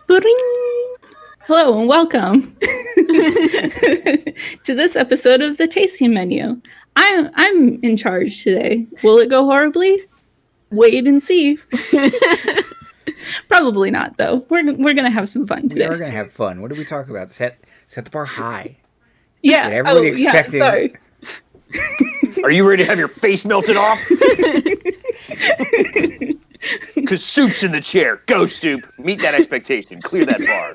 Ba-ding! Hello and welcome to this episode of the Tasting Menu. I'm in charge today. Will it go horribly? Wait and see. Probably not, though. We're gonna have some fun today. We are gonna have fun. What do we talk about? Set the bar high. Yeah. Get everybody expecting. Yeah, sorry. Are you ready to have your face melted off? Because Soup's in the chair. Go, Soup. Meet that expectation. Clear that bar.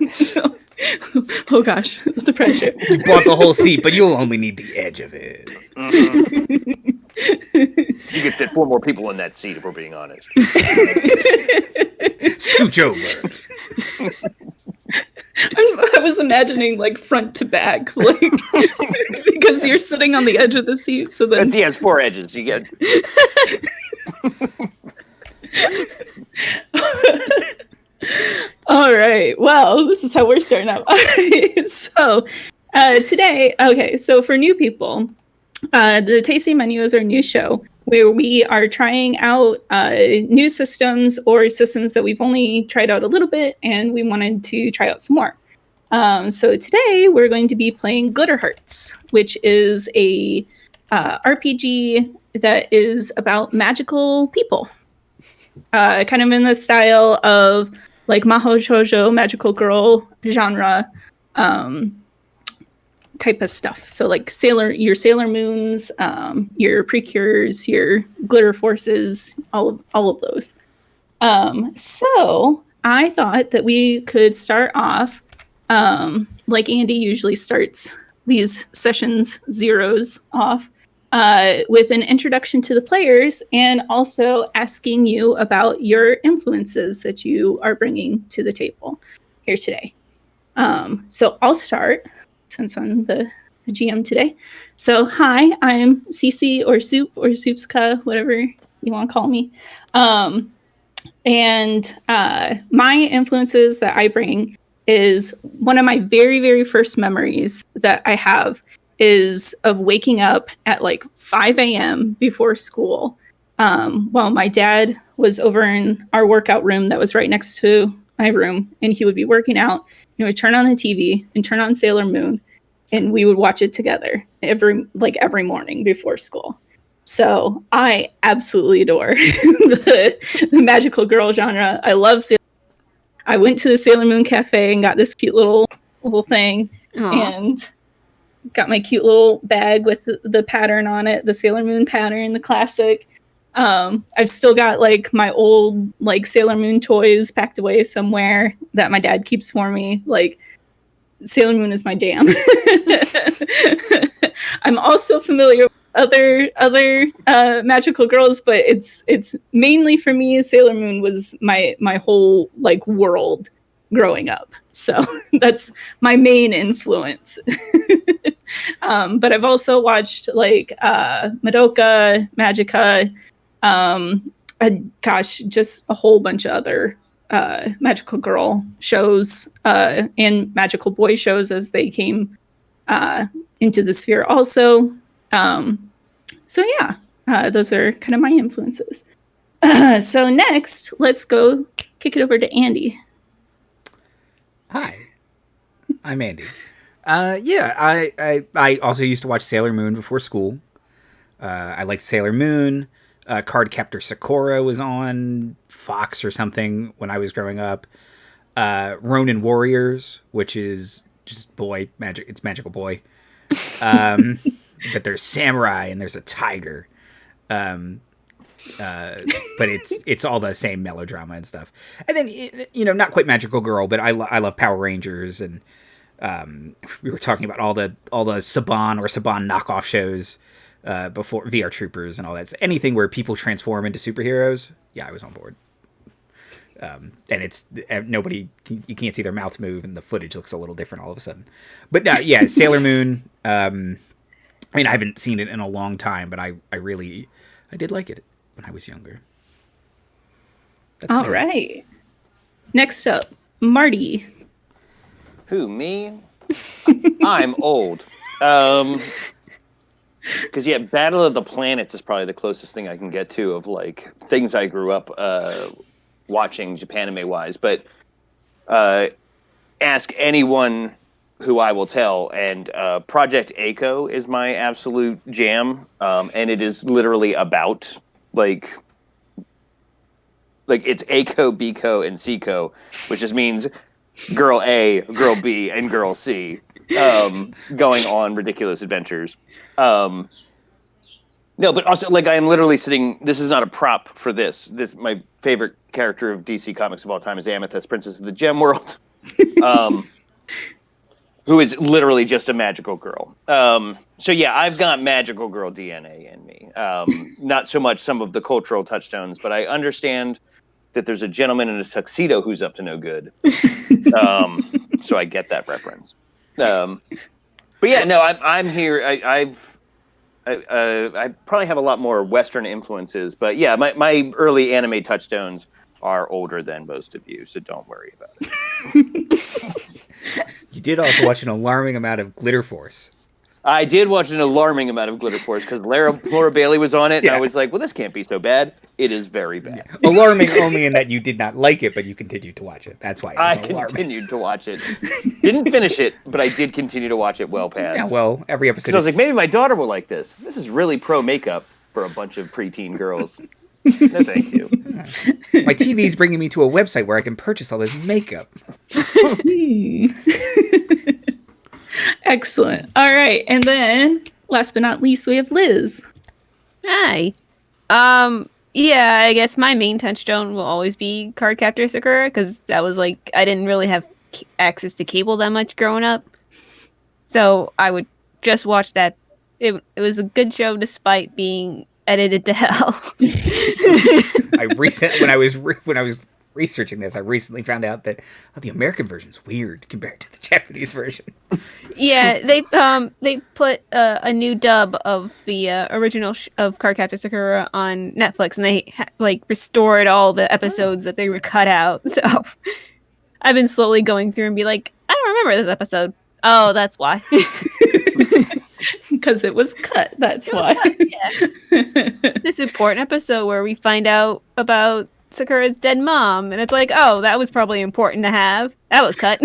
Oh, gosh. The pressure. You bought the whole seat, but you'll only need the edge of it. You could fit 4 more people in that seat, if we're being honest. Scooch over. I was imagining, like, front to back, like, because you're sitting on the edge of the seat, so then... Yeah, it's 4 edges. You get... All right. Well, this is how we're starting out. All right. So today, okay, so for new people, the Tasting Menu is our new show where we are trying out new systems or systems that we've only tried out a little bit and we wanted to try out some more. So today we're going to be playing Glitter Hearts, which is a RPG that is about magical people. Kind of in the style of like Mahou Shoujo, magical girl genre type of stuff. So like your Sailor Moons, your Precures, your Glitter Forces, all of those. So I thought that we could start off like Andy usually starts these sessions zeros off. With an introduction to the players and also asking you about your influences that you are bringing to the table here today. So I'll start since I'm the GM today. So hi, I'm Cece or Soup or Soupska, whatever you want to call me. And my influences that I bring is one of my very, very first memories that I have is of waking up at like 5 a.m. before school while my dad was over in our workout room that was right next to my room, and he would be working out. He would turn on the TV and turn on Sailor Moon, and we would watch it together every morning before school. So I absolutely adore the magical girl genre. I love Sailor Moon. I went to the Sailor Moon Cafe and got this cute little thing. Aww. And got my cute little bag with the pattern on it, the Sailor Moon pattern, the classic. I've still got like my old like Sailor Moon toys packed away somewhere that my dad keeps for me. Like Sailor Moon is my jam. I'm also familiar with other magical girls, but it's mainly for me. Sailor Moon was my whole like world growing up. So that's my main influence. But I've also watched like Madoka, Magica, just a whole bunch of other magical girl shows and magical boy shows as they came into the sphere also. So yeah, those are kind of my influences. So next, let's go kick it over to Andy. Hi, I'm Andy. I also used to watch Sailor Moon before school. I liked Sailor Moon. Cardcaptor Sakura was on Fox or something when I was growing up. Ronin Warriors, which is just boy magic. It's magical boy. But there's samurai and there's a tiger. But it's all the same melodrama and stuff. And then, not quite magical girl, but I love Power Rangers, and we were talking about all the Saban or Saban knockoff shows before, VR Troopers and all that. So anything where people transform into superheroes, yeah, I was on board. And it's you can't see their mouths move, and the footage looks a little different all of a sudden. But yeah, Sailor Moon. I mean, I haven't seen it in a long time, but I did like it when I was younger. That's all right. Next up, Marty. Who, me? I'm old. Because yeah, Battle of the Planets is probably the closest thing I can get to of like things I grew up watching Japanime wise. But ask anyone who I will tell, and Project ACO is my absolute jam, and it is literally about like it's ACO, BCO, and CCO, which just means girl A, girl B, and girl C, going on ridiculous adventures. No, but also, like, I am literally sitting. This is not a prop for this. My favorite character of DC Comics of all time is Amethyst, Princess of the Gem World, who is literally just a magical girl. So yeah, I've got magical girl DNA in me. Not so much some of the cultural touchstones, but I understand that there's a gentleman in a tuxedo who's up to no good. So I get that reference. But yeah, no, I'm here. I probably have a lot more Western influences, but yeah, my early anime touchstones are older than most of you, so don't worry about it. You did also watch an alarming amount of Glitter Force. I did watch an alarming amount of Glitter Force because Laura Bailey was on it, and I was like, well, this can't be so bad. It is very bad. Yeah. Alarming only in that you did not like it, but you continued to watch it. That's why it was alarming. Continued to watch it. Didn't finish it, but I did continue to watch it well past. Yeah, well, every episode So I was like, maybe my daughter will like this. This is really pro makeup for a bunch of preteen girls. No, thank you. My TV's bringing me to a website where I can purchase all this makeup. Excellent. All right. And then, last but not least, we have Liz. Hi. Yeah, I guess my main touchstone will always be Cardcaptor Sakura, because that was like, I didn't really have access to cable that much growing up. So I would just watch that. It was a good show despite being edited to hell. When I was researching this, I recently found out that the American version is weird compared to the Japanese version. Yeah, they put a new dub of the original of Cardcaptor Sakura on Netflix, and they restored all the episodes that they were cut out. So I've been slowly going through and be like, I don't remember this episode. Oh, that's why. Because it was cut. That's why. Yeah. This important episode where we find out about Sakura's dead mom, and it's like, oh, that was probably important to have. That was cut.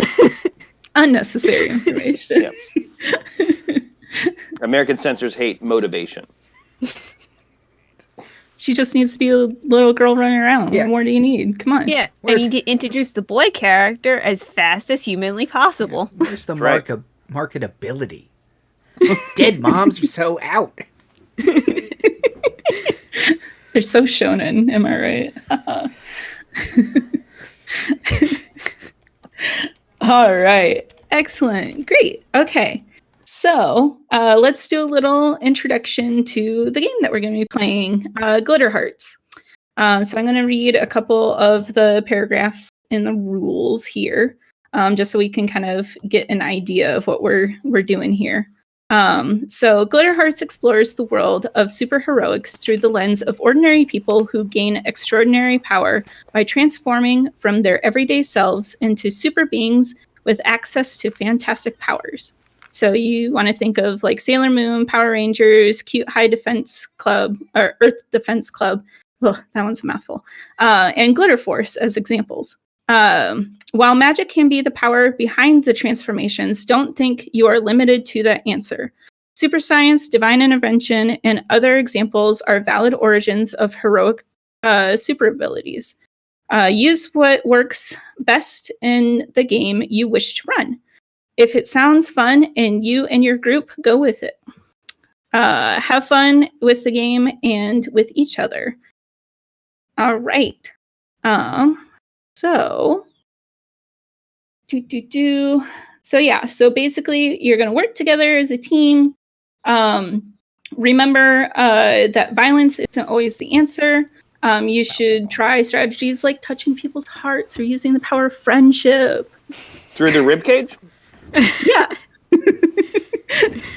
Unnecessary information. Yep. American censors hate motivation. She just needs to be a little girl running around. Yeah. What more do you need? Come on. Yeah, and you need to introduce the boy character as fast as humanly possible. Where's the marketability? Dead moms are so out. They're so shonen, am I right? All right. Excellent. Great. Okay. So let's do a little introduction to the game that we're going to be playing, Glitter Hearts. So I'm going to read a couple of the paragraphs in the rules here, just so we can kind of get an idea of what we're doing here. So Glitter Hearts explores the world of superheroics through the lens of ordinary people who gain extraordinary power by transforming from their everyday selves into super beings with access to fantastic powers. So you want to think of like Sailor Moon, Power Rangers, Cute High Defense Club, or Earth Defense Club. Oh, that one's a mouthful. And Glitter Force as examples. While magic can be the power behind the transformations, don't think you are limited to that answer. Super science, divine intervention, and other examples are valid origins of heroic super abilities. Use what works best in the game you wish to run. If it sounds fun and you and your group, go with it. Have fun with the game and with each other. All right. So So basically, you're going to work together as a team. Remember that violence isn't always the answer. You should try strategies like touching people's hearts or using the power of friendship. Through the ribcage? Yeah. I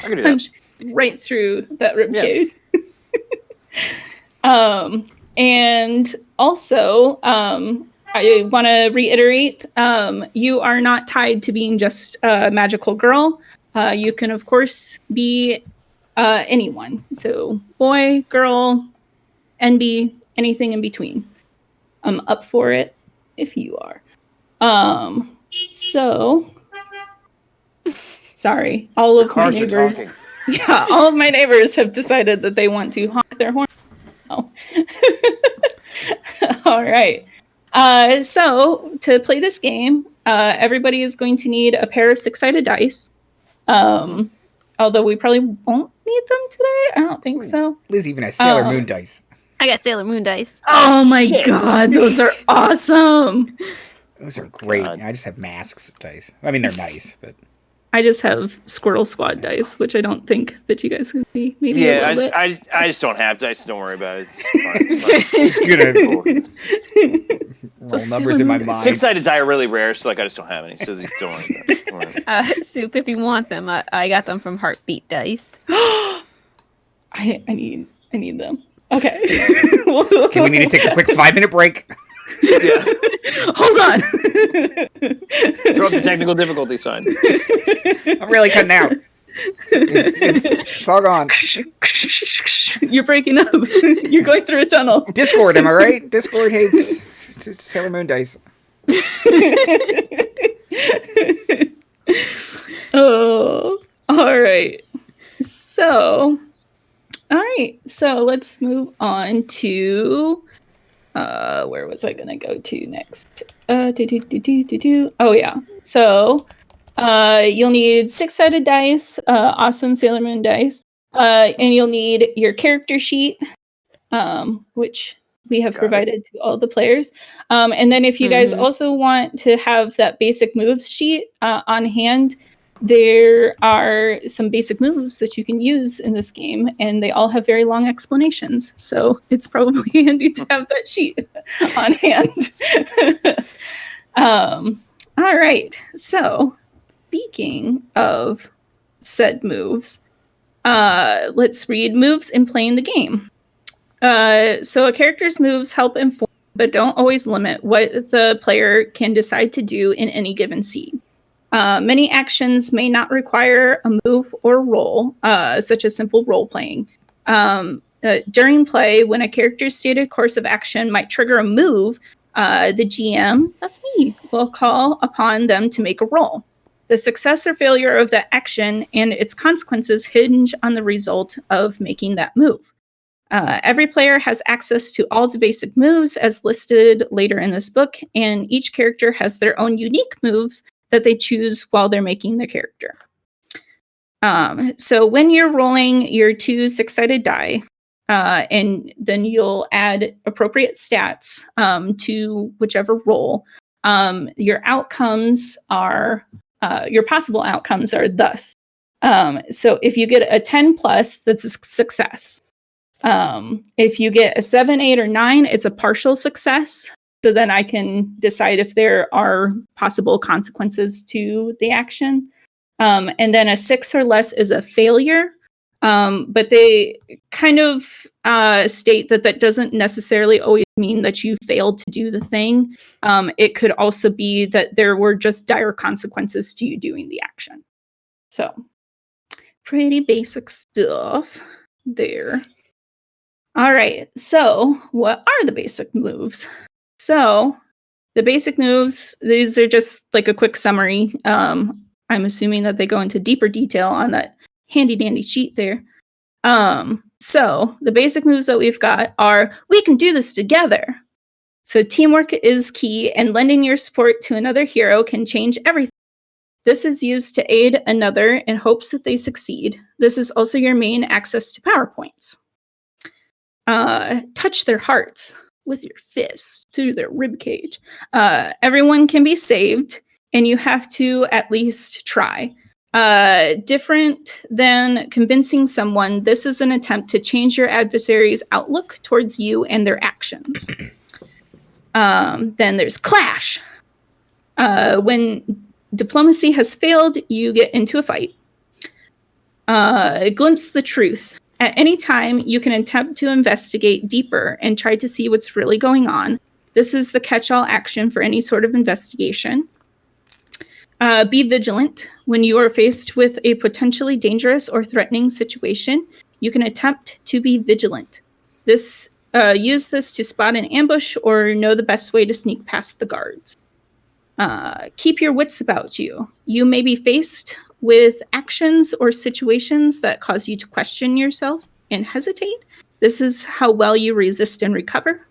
can do that. Right through that ribcage. Yeah. And also, I want to reiterate, you are not tied to being just a magical girl. You can, of course, be anyone. So boy, girl, NB, anything in between. I'm up for it if you are. So, sorry, all of my Cars are neighbors. talking. Yeah, all of my neighbors have decided that they want to honk their horn. Oh. All right. So to play this game, everybody is going to need a pair of 6-sided dice. Although we probably won't need them today. I don't think so. Liz even has Sailor Moon dice. I got Sailor Moon dice. Oh my god, those are awesome. Those are great. God. I just have masks dice. I mean, they're nice, but I just have Squirrel Squad dice, which I don't think that you guys can see. Maybe a little bit. I just don't have dice. Don't worry about it. It's just gonna roll numbers in my mind. 6-sided die are really rare, so like I just don't have any. So don't worry about it. Don't worry about it. Soup, if you want them, I got them from Heartbeat Dice. I need them. Okay. Okay, we need to take a quick 5-minute break. Yeah. Hold on. Throw up the technical difficulty sign. I'm really cutting out. It's all gone. You're breaking up. You're going through a tunnel. Discord, am I right? Discord hates Sailor Moon dice. Oh, all right. So let's move on to where was I gonna go to next? Oh yeah. So you'll need 6-sided dice, awesome Sailor Moon dice, and you'll need your character sheet, which we have provided to all the players. And then if you guys also want to have that basic moves sheet on hand, there are some basic moves that you can use in this game, and they all have very long explanations. So it's probably handy to have that sheet on hand. All right. So speaking of said moves, let's read moves in playing the game. So a character's moves help inform, but don't always limit what the player can decide to do in any given scene. Many actions may not require a move or roll, such as simple role playing. During play, when a character's stated course of action might trigger a move, the GM, that's me, will call upon them to make a roll. The success or failure of the action and its consequences hinge on the result of making that move. Every player has access to all the basic moves as listed later in this book, and each character has their own unique moves that they choose while they're making the character. So when you're rolling your 2 6-sided die, and then you'll add appropriate stats to whichever roll, your outcomes are, your possible outcomes are thus. So if you get a 10 plus, that's a success. If you get a 7, 8, or 9, it's a partial success. So then I can decide if there are possible consequences to the action. And then a 6 or less is a failure. But they kind of state that doesn't necessarily always mean that you failed to do the thing. It could also be that there were just dire consequences to you doing the action. So pretty basic stuff there. All right. So what are the basic moves? So the basic moves, these are just like a quick summary. I'm assuming that they go into deeper detail on that handy dandy sheet there. So the basic moves that we've got are, we can do this together. So teamwork is key, and lending your support to another hero can change everything. This is used to aid another in hopes that they succeed. This is also your main access to PowerPoints. Touch their hearts with your fists through their ribcage. Everyone can be saved, and you have to at least try. Different than convincing someone, this is an attempt to change your adversary's outlook towards you and their actions. Then there's clash. When diplomacy has failed, you get into a fight. Glimpse the truth. At any time, you can attempt to investigate deeper and try to see what's really going on. This is the catch-all action for any sort of investigation. Be vigilant. When you are faced with a potentially dangerous or threatening situation, you can attempt to be vigilant. Use this to spot an ambush or know the best way to sneak past the guards. Keep your wits about you. You may be faced with actions or situations that cause you to question yourself and hesitate. This is how well you resist and recover.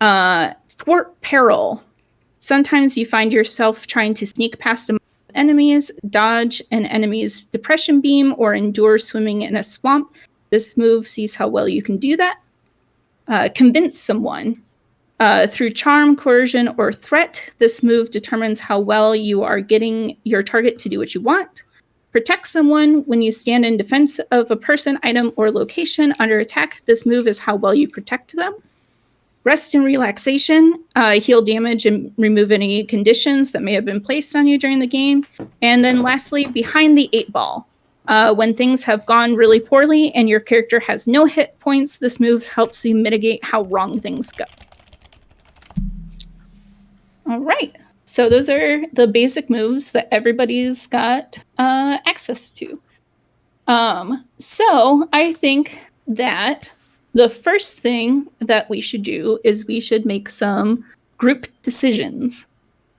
Thwart peril. Sometimes you find yourself trying to sneak past enemies, dodge an enemy's depression beam, or endure swimming in a swamp. This move sees how well you can do that. Convince someone. Through charm, coercion, or threat, this move determines how well you are getting your target to do what you want. Protect someone when you stand in defense of a person, item, or location under attack. This move is how well you protect them. Rest and relaxation, heal damage and remove any conditions that may have been placed on you during the game. And then lastly, behind the 8-ball. When things have gone really poorly and your character has no hit points, this move helps you mitigate how wrong things go. All right. So those are the basic moves that everybody's got access to. So I think that the first thing that we should do is we should make some group decisions.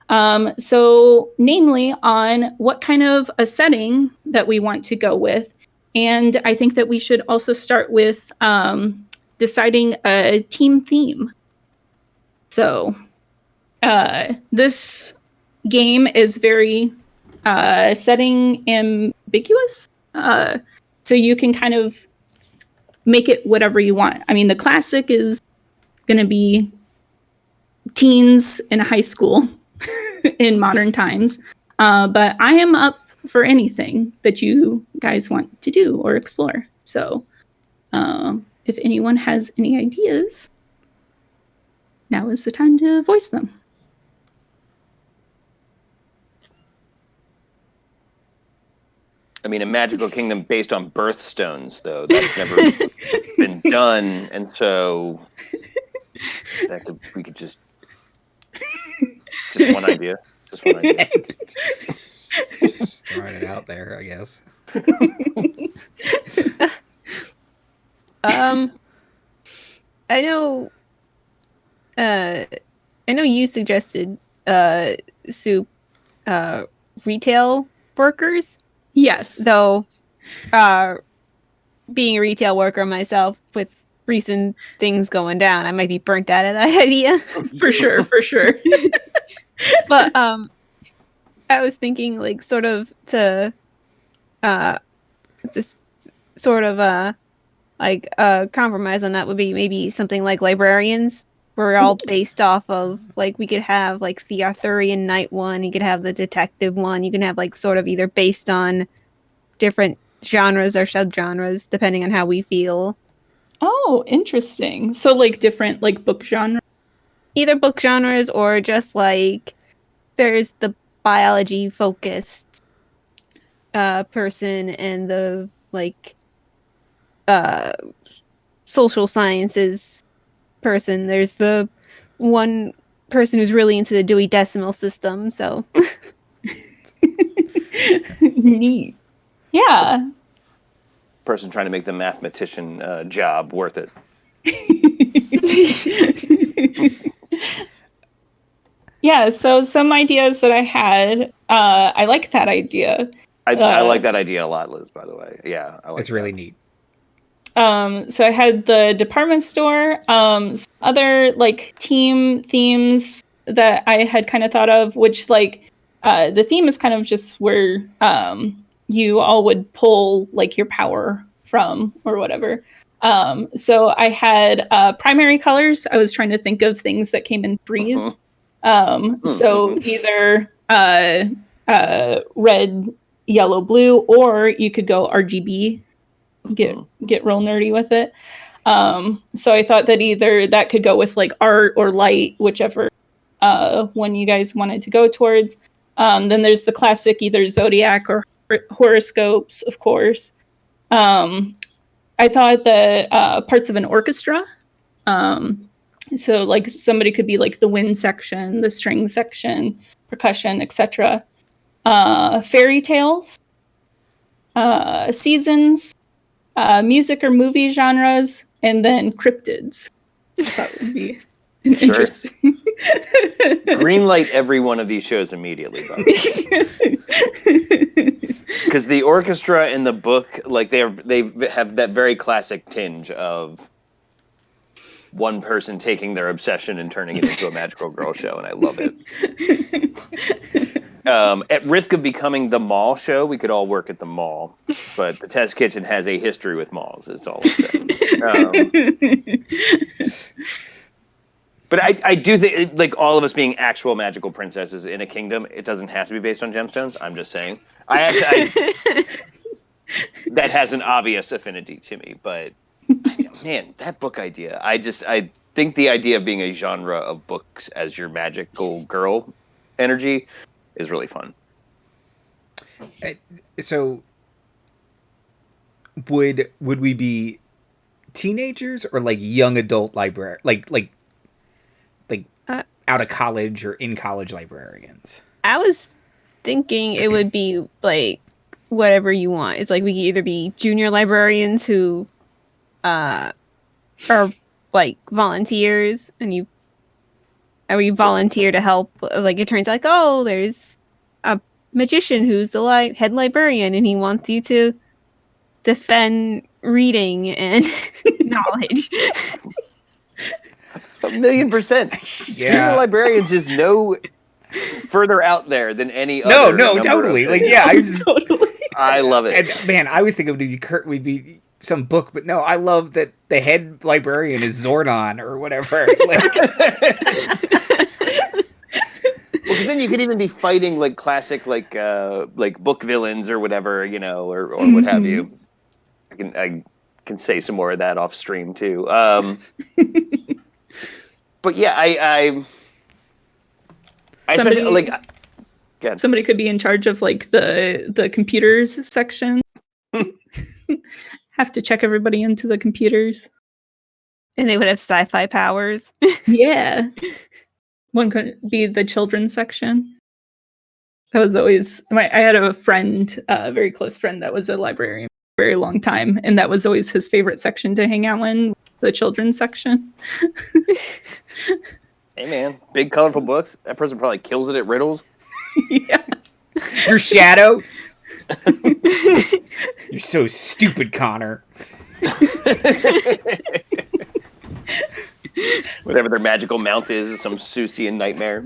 So namely on what kind of a setting that we want to go with. And I think that we should also start with deciding a team theme. So this game is very setting ambiguous. So you can kind of make it whatever you want. I mean, the classic is going to be teens in high school in modern times. But I am up for anything that you guys want to do or explore. So if anyone has any ideas, now is the time to voice them. I mean, a magical kingdom based on birthstones, though, that's never been done, and so we could just one idea. Just one idea. Just throwing it out there, I guess. I know you suggested Soup retail workers. Yes. Though, being a retail worker myself, with recent things going down, I might be burnt out of that idea. For sure. But I was thinking, like, sort of to just sort of compromise on that would be maybe something like librarians. We're all based off of, like, we could have, like, the Arthurian Knight one, you could have the detective one, you can have, like, sort of either based on different genres or subgenres, depending on how we feel. Oh, interesting. So, like, different, like, book genre? Either book genres or just, like, there's the biology-focused person and the, like, social sciences person. There's the one person who's really into the Dewey Decimal System, so Neat. Yeah. Person trying to make the mathematician job worth it. Yeah, so some ideas that I had, I like that idea. I like that idea a lot, Liz, by the way. Yeah, I like it's really neat. So I had the department store, some other like team themes that I had kind of thought of, which like the theme is kind of just where you all would pull like your power from or whatever. So I had primary colors. I was trying to think of things that came in threes. So either red, yellow, blue, or you could go RGB. Get real nerdy with it. So I thought that either that could go with like art or light, whichever one you guys wanted to go towards. Then there's the classic either zodiac or horoscopes, of course. I thought that parts of an orchestra. So like somebody could be like the wind section, the string section, percussion, etc. Fairy tales, seasons, music or movie genres, and then cryptids. That would be Interesting. Greenlight every one of these shows immediately, because the orchestra in the book, like they have that very classic tinge of one person taking their obsession and turning it into a magical girl show, and I love it. At risk of becoming the mall show, we could all work at the mall, but the Test Kitchen has a history with malls, is all I'm saying. But I do think, like, all of us being actual magical princesses in a kingdom, it doesn't have to be based on gemstones. I'm just saying. That has an obvious affinity to me, but man, that book idea. I think the idea of being a genre of books as your magical girl energy is really fun. So, would we be teenagers or like young adult library, like out of college or in college librarians? I was thinking it would be like whatever you want. It's like we could either be junior librarians who are like volunteers, and we volunteer to help. Like it turns out, like, oh, there's a magician who's the head librarian, and he wants you to defend reading and knowledge. 1,000,000%. Yeah. Junior librarians is no further out there than any other. No, totally. Like, yeah, Totally. I love it. And man, I was thinking we'd be some book, but no, I love that the head librarian is Zordon or whatever. Like, Well, then you could even be fighting like classic like book villains or whatever, you know, or what have you. I can say some more of that off stream too. But yeah, I especially like. Somebody could be in charge of like the computers section. Have to check everybody into the computers. And they would have sci-fi powers. Yeah. One could be the children's section. That was always I had a friend, a very close friend that was a librarian for a very long time, and that was always his favorite section to hang out in, the children's section. Hey man, big colorful books. That person probably kills it at riddles. Yeah. your shadow. You're so stupid, Connor. Whatever their magical mount is some Susian nightmare.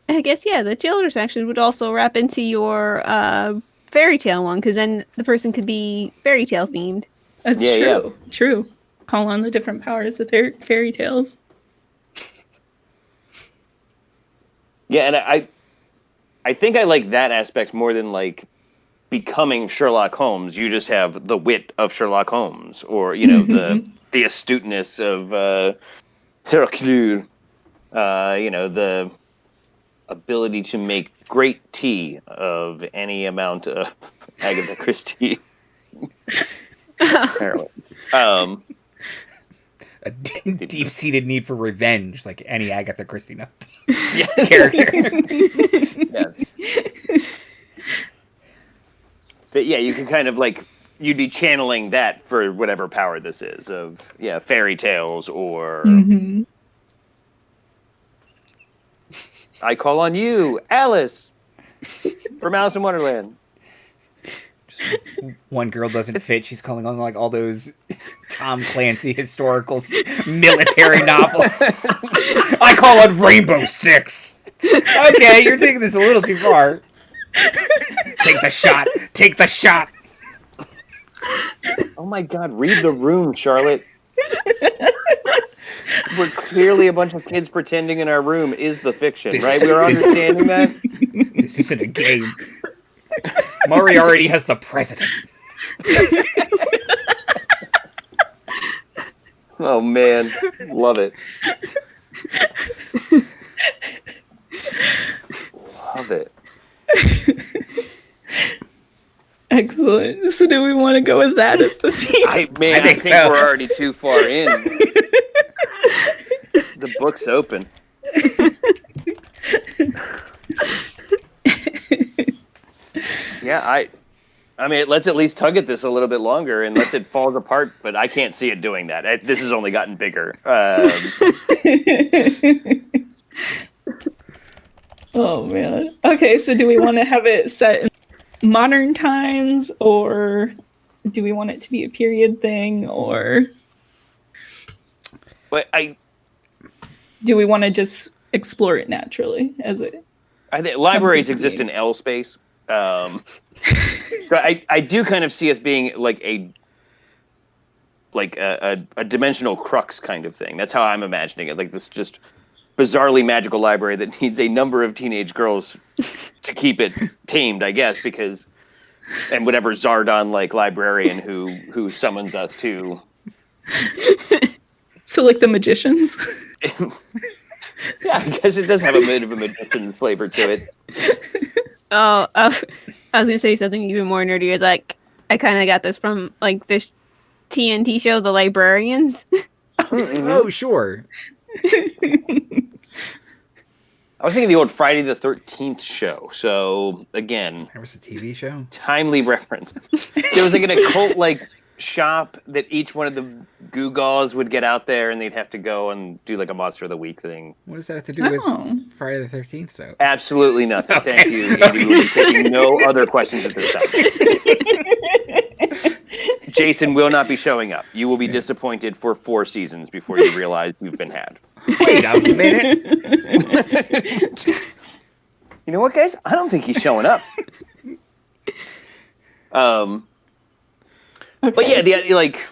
I guess, yeah, the children's section would also wrap into your fairy tale one, because then the person could be fairy tale themed. That's Yeah, true. True. Call on the different powers of their fairy tales. Yeah, and I think I like that aspect more than like becoming Sherlock Holmes. You just have the wit of Sherlock Holmes, or you know the astuteness of Hercule. You know, the ability to make great tea of any amount of Agatha Christie. Apparently. A deep-seated need for revenge, like any Agatha Christie Yeah. character. Yes. But yeah, you can kind of like, you'd be channeling that for whatever power this is of, yeah, fairy tales or I call on you, Alice, from Alice in Wonderland. One girl doesn't fit. She's calling on like all those Tom Clancy historical military novels. I call on Rainbow Six. Okay, you're taking this a little too far. Take the shot. Take the shot. Oh my God, read the room, Charlotte. We're clearly a bunch of kids pretending in our room is the fiction, right? We're understanding that? This isn't a game. Murray already has the president. Oh man, love it. Love it. Excellent. So do we want to go with that as the theme? I think so. we're already too far in. The book's open. Yeah, I mean, let's at least tug at this a little bit longer, unless it falls apart. But I can't see it doing that. This has only gotten bigger. Oh man. Okay, so do we want to have it set in modern times, or do we want it to be a period thing, or But do we want to just explore it naturally as it? I think libraries exist in L space. So I do kind of see us being like a dimensional crux kind of thing. That's how I'm imagining it. Like this just bizarrely magical library that needs a number of teenage girls to keep it tamed, I guess, because and whatever Zardon like librarian who summons us to. So like the magicians. Yeah, I guess it does have a bit of a magician flavor to it. Oh, I was gonna say something even more nerdy. Is like I kind of got this from like this TNT show, The Librarians. Oh, sure. I was thinking the old Friday the 13th show. So again, There was a TV show. timely reference. There was like an occult like shop that each one of the Googles would get out there, and they'd have to go and do like a Monster of the Week thing. What does that have to do with Oh. Friday the 13th, though? Absolutely nothing. Thank you, Andy. We'll be taking no other questions at this time. Jason will not be showing up. You will be disappointed for 4 seasons before you realize you've been had. Wait a minute. You know what, guys? I don't think he's showing up. But yeah, the like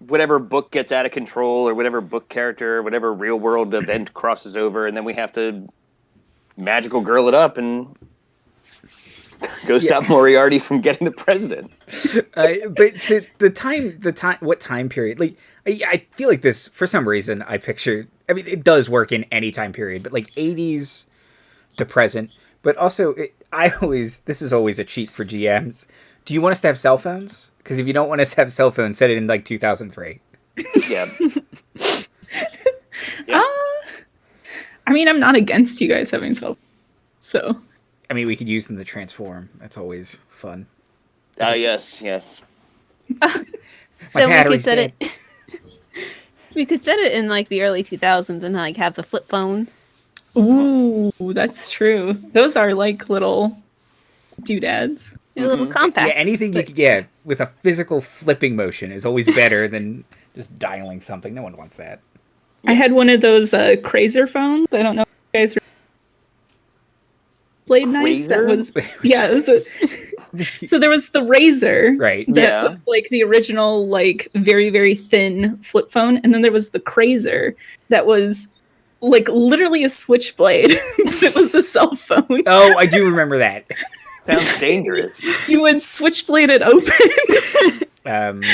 whatever book gets out of control, or whatever book character, whatever real world event crosses over, and then we have to magical girl it up and go stop Moriarty from getting the president. But what time period? Like, I feel like this, for some reason, I picture, I mean, it does work in any time period, but like 80s to present. But also, this is always a cheat for GMs. Do you want us to have cell phones? Because if you don't want us to have cell phones, set it in like 2003. Yeah. I mean, I'm not against you guys having cell phones, so. I mean, we could use them to transform. That's always fun. Yes. My Then we battery's could set dead. it. We could set it in like the early 2000s and like have the flip phones. Ooh, that's true. Those are like little doodads. They're little compacts. Yeah, anything you could get with a physical flipping motion is always better than just dialing something. No one wants that. I had one of those Crazer phones. I don't know if you guys Blade Knight. That was it was so there was the Razor, Right. That was like the original, like very very thin flip phone, and then there was the Crazer that was like literally a switchblade, but it was a cell phone. Oh, I do remember that. Sounds dangerous. You would switchblade it open. And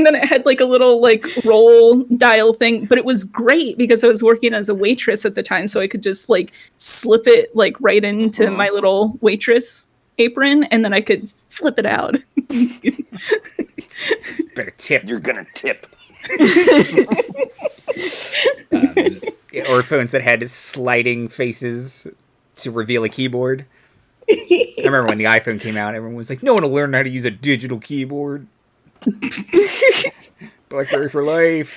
then it had like a little like roll dial thing, but it was great because I was working as a waitress at the time, so I could just like slip it like right into my little waitress apron, and then I could flip it out. Better tip. You're gonna tip. Or phones that had sliding faces to reveal a keyboard. I remember when the iPhone came out, everyone was like, no one will learn how to use a digital keyboard. BlackBerry for life.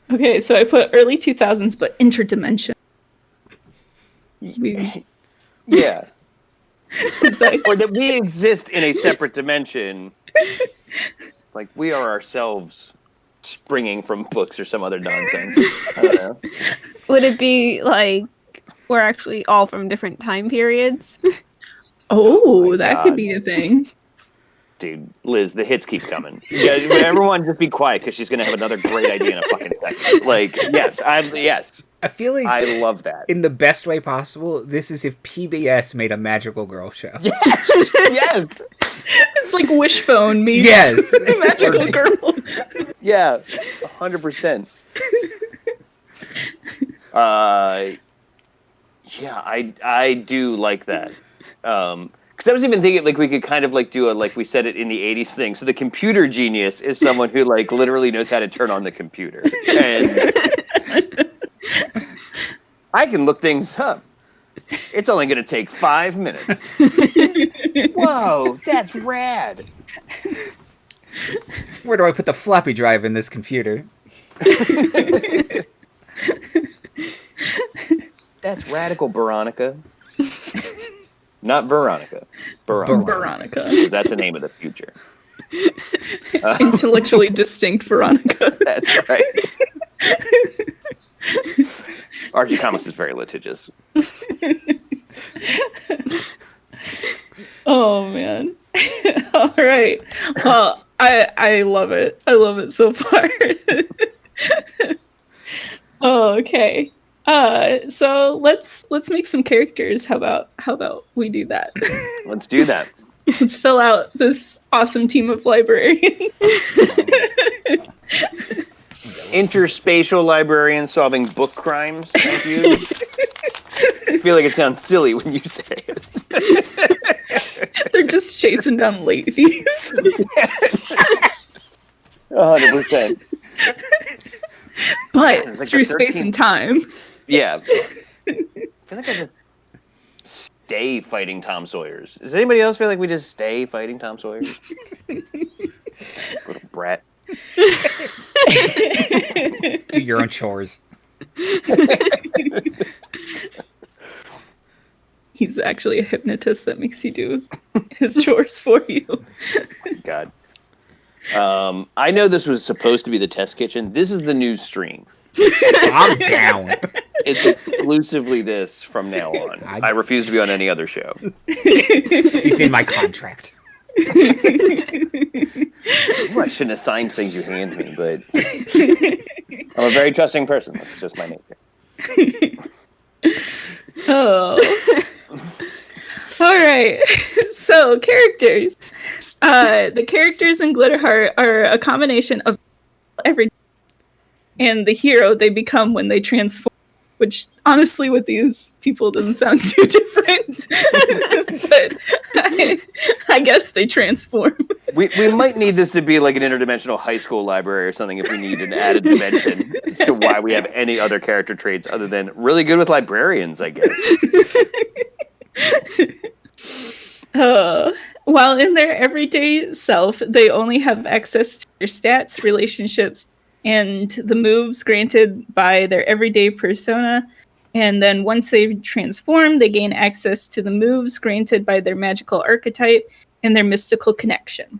Okay, so I put early 2000s, but interdimension. Yeah. Or that we exist in a separate dimension. Like we are ourselves springing from books or some other nonsense. I don't know. Would it be like we're actually all from different time periods? Oh, my that God. could be a thing. Dude, Liz, the hits keep coming. Yeah, everyone just be quiet because she's going to have another great idea in a fucking second. Like, yes. I feel like I love that. in the best way possible, this is if PBS made a magical girl show. Yes! Yes! It's like Wishbone meets Yes. Magical Girl. Yeah, 100%. Yeah, I do like that. Because I was even thinking, like, we could kind of, like, do a, like, we said it in the 80s thing. So the computer genius is someone who, like, literally knows how to turn on the computer. And I can look things up. It's only going to take 5 minutes. Whoa, that's rad. Where do I put the floppy drive in this computer? That's radical, Veronica. Not Veronica. Veronica. 'Cause that's the name of the future. Intellectually distinct Veronica. That's right. Archie Comics is very litigious. Oh man. All right. Well, I love it. I love it so far. Oh, okay. So let's make some characters. How about we do that? Let's do that. Let's fill out this awesome team of librarians. Interspatial librarian solving book crimes. Thank you. I feel like it sounds silly when you say it. They're just chasing down late fees. 100%. But like through the space 13th and time. Yeah. I feel like I just stay fighting Tom Sawyers. Does anybody else feel like we just stay fighting Tom Sawyers? Little brat. Do your own chores. He's actually a hypnotist that makes you do his chores for you. God. I know this was supposed to be the test kitchen. This is the new stream. I'm down. It's exclusively this from now on. I refuse to be on any other show. It's in my contract. Ooh, I shouldn't have signed things you hand me, but I'm a very trusting person. That's just my nature. Oh. All right. So, characters. The characters in Glitterheart are a combination of every and the hero they become when they transform, which honestly with these people doesn't sound too different. But I guess they transform. We might need this to be like an interdimensional high school library or something if we need an added dimension as to why we have any other character traits other than really good with librarians, I guess. While in their everyday self, they only have access to their stats, relationships, and the moves granted by their everyday persona. And then once they've transformed, they gain access to the moves granted by their magical archetype and their mystical connection.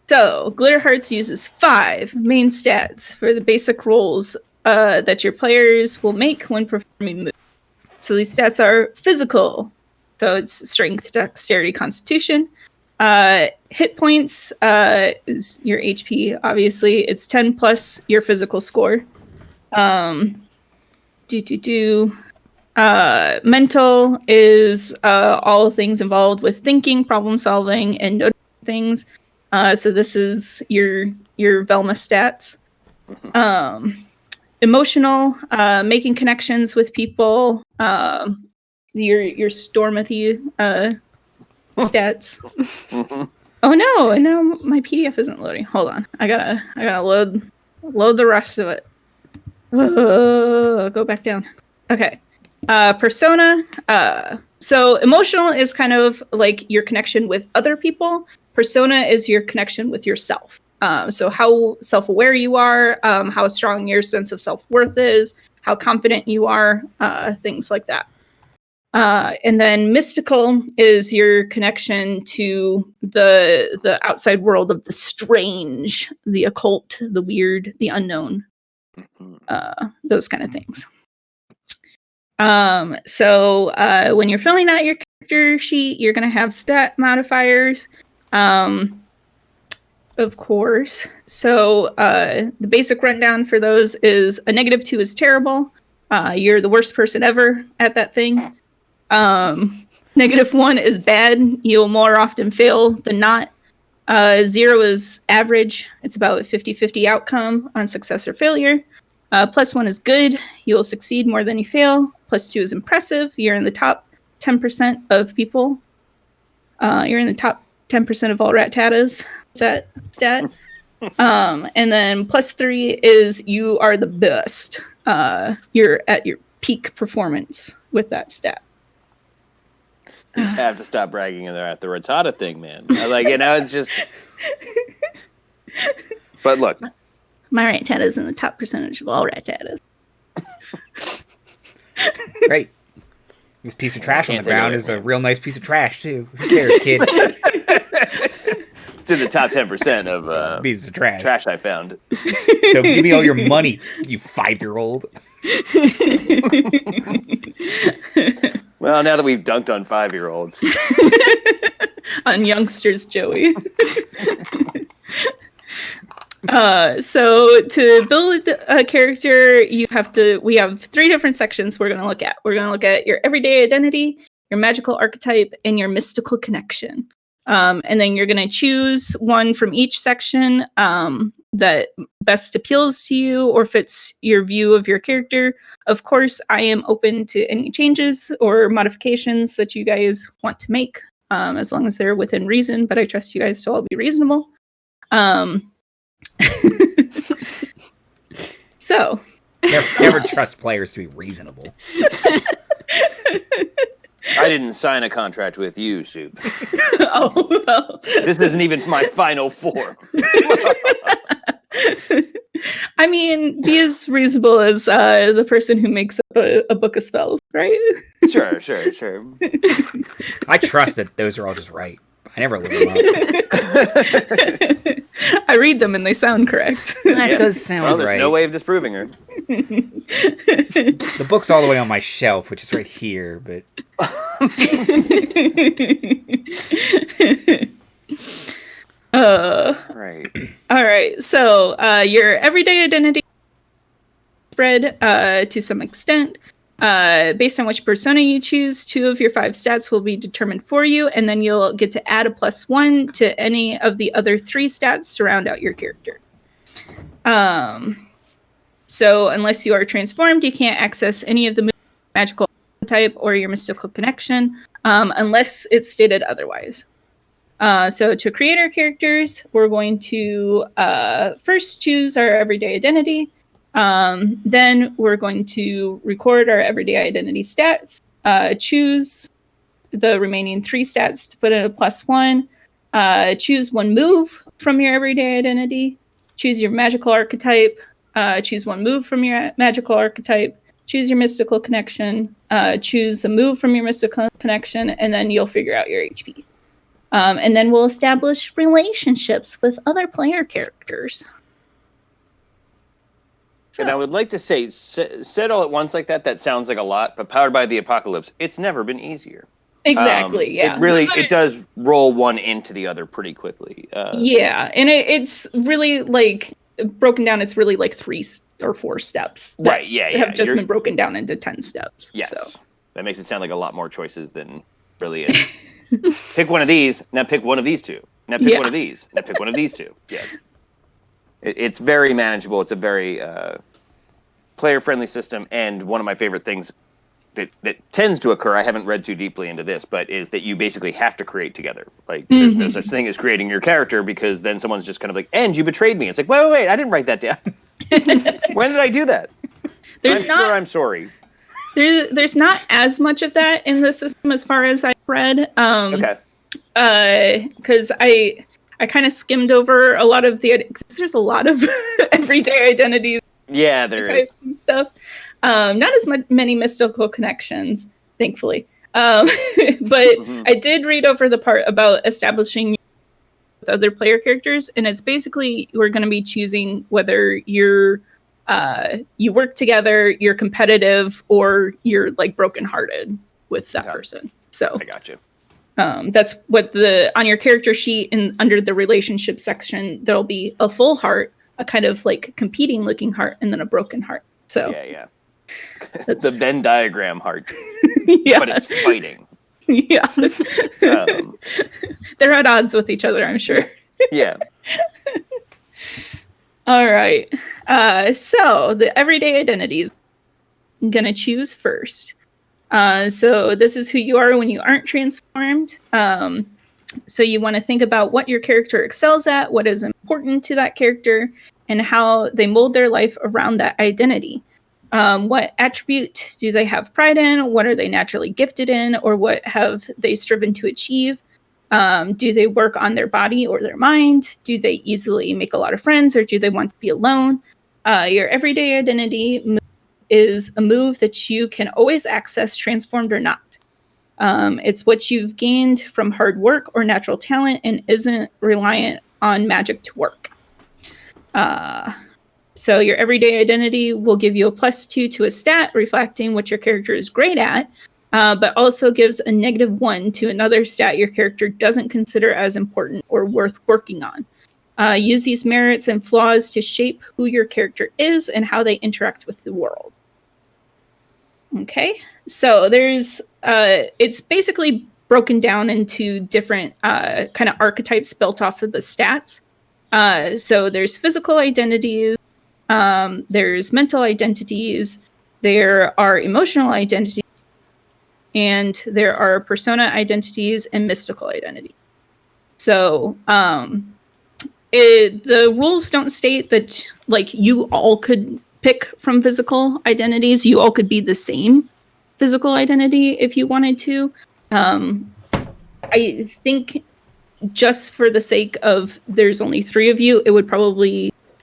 So, Glitterhearts uses 5 main stats for the basic rolls that your players will make when performing moves. So these stats are physical. So it's strength, dexterity, constitution. Hit points is your HP, obviously. It's 10 plus your physical score. Mental is all things involved with thinking, problem solving, and noticing things. So this is your Velma stats. Emotional, making connections with people. Your Stormathy stats. Mm-hmm. Oh no! And now my PDF isn't loading. Hold on, I gotta load the rest of it. Go back down. Okay. Persona. So emotional is kind of like your connection with other people. Persona is your connection with yourself. So how self-aware you are, how strong your sense of self-worth is, how confident you are, things like that. And then mystical is your connection to the outside world of the strange, the occult, the weird, the unknown, those kind of things. So when you're filling out your character sheet, you're going to have stat modifiers, of course. So the basic rundown for those is a -2 is terrible. You're the worst person ever at that thing. -1 is bad. You'll more often fail than not. 0 is average. It's about a 50-50 outcome on success or failure. +1 is good. You'll succeed more than you fail. +2 is impressive. You're in the top 10% of people. You're in the top 10% of all rat-tatas, that stat. And then +3 is you are the best. You're at your peak performance. with that stat. I have to stop bragging at the Rattata thing, man. It's just. But look, my Rattata is in the top percentage of all Rattatas. Great. This piece of trash on the ground is a real nice piece of trash too. Who cares, kid? It's in the top 10% of pieces of trash. Trash I found. So give me all your money, you 5-year-old. Well, now that we've dunked on 5-year-olds. On youngsters, Joey. So to build a character, we have 3 different sections we're going to look at. We're going to look at your everyday identity, your magical archetype, and your mystical connection. And then you're going to choose one from each section that best appeals to you or fits your view of your character. Of course, I am open to any changes or modifications that you guys want to make, as long as they're within reason, but I trust you guys to all be reasonable. So. Never trust players to be reasonable. I didn't sign a contract with you, Soup. Oh, well. This isn't even my final form. I mean, be as reasonable as the person who makes up a book of spells, right? Sure. I trust that those are all just right. I never look them up. I read them and they sound correct. That does sound right. There's no way of disproving her. The book's all the way on my shelf, which is right here, but... Right. All right. So your everyday identity spread to some extent. Based on which persona you choose, 2 of your 5 stats will be determined for you, and then you'll get to add a +1 to any of the other 3 stats to round out your character. So unless you are transformed, you can't access any of the magical type or your mystical connection, unless it's stated otherwise. So to create our characters, we're going to first choose our everyday identity. Then we're going to record our everyday identity stats, choose the remaining 3 stats to put in a +1, choose 1 move from your everyday identity, choose your magical archetype, choose 1 move from your magical archetype, choose your mystical connection, choose a move from your mystical connection, and then you'll figure out your HP. And then we'll establish relationships with other player characters. And I would like to say, said all at once like that sounds like a lot, but Powered by the Apocalypse, it's never been easier. Exactly, yeah. It does roll one into the other pretty quickly. Yeah, and it's really, like, broken down, it's really like 3 or 4 steps. Right, yeah. Have just been broken down into 10 steps. Yes. So. That makes it sound like a lot more choices than really is. Pick one of these, now pick one of these 2. Now pick one of these, now pick one of these 2. Yeah. It's very manageable. It's a very player-friendly system, and one of my favorite things that tends to occur, I haven't read too deeply into this, but is that you basically have to create together. Like, there's no such thing as creating your character, because then someone's just kind of like, and you betrayed me. It's like, wait, I didn't write that down. When did I do that? I'm sorry. There's not as much of that in the system as far as I've read. Okay. Because I kind of skimmed over a lot of because there's a lot of everyday identities. Yeah, there is. And stuff. Not as many mystical connections, thankfully. But I did read over the part about establishing with other player characters, and it's basically we're going to be choosing whether you work together, you're competitive, or you're like brokenhearted with that person. So I got you. That's what on your character sheet and under the relationship section, there'll be a full heart, a kind of like competing looking heart, and then a broken heart. So yeah. The Venn diagram heart. Yeah. But it's fighting. Yeah. They're at odds with each other, I'm sure. Yeah. All right. So the everyday identities I'm going to choose first. So this is who you are when you aren't transformed. So you want to think about what your character excels at, what is important to that character, and how they mold their life around that identity. What attribute do they have pride in? What are they naturally gifted in? Or what have they striven to achieve? Do they work on their body or their mind? Do they easily make a lot of friends, or do they want to be alone? Your everyday identity is a move that you can always access, transformed or not. It's what you've gained from hard work or natural talent and isn't reliant on magic to work. So your everyday identity will give you a +2 to a stat, reflecting what your character is great at, but also gives a -1 to another stat your character doesn't consider as important or worth working on. Use these merits and flaws to shape who your character is and how they interact with the world. Okay, so there's it's basically broken down into different kind of archetypes built off of the stats. So there's physical identities, there's mental identities, there are emotional identities, and there are persona identities and mystical identities. So the rules don't state that like you all could pick from physical identities. You all could be the same physical identity if you wanted to. I think just for the sake of there's only 3 of you,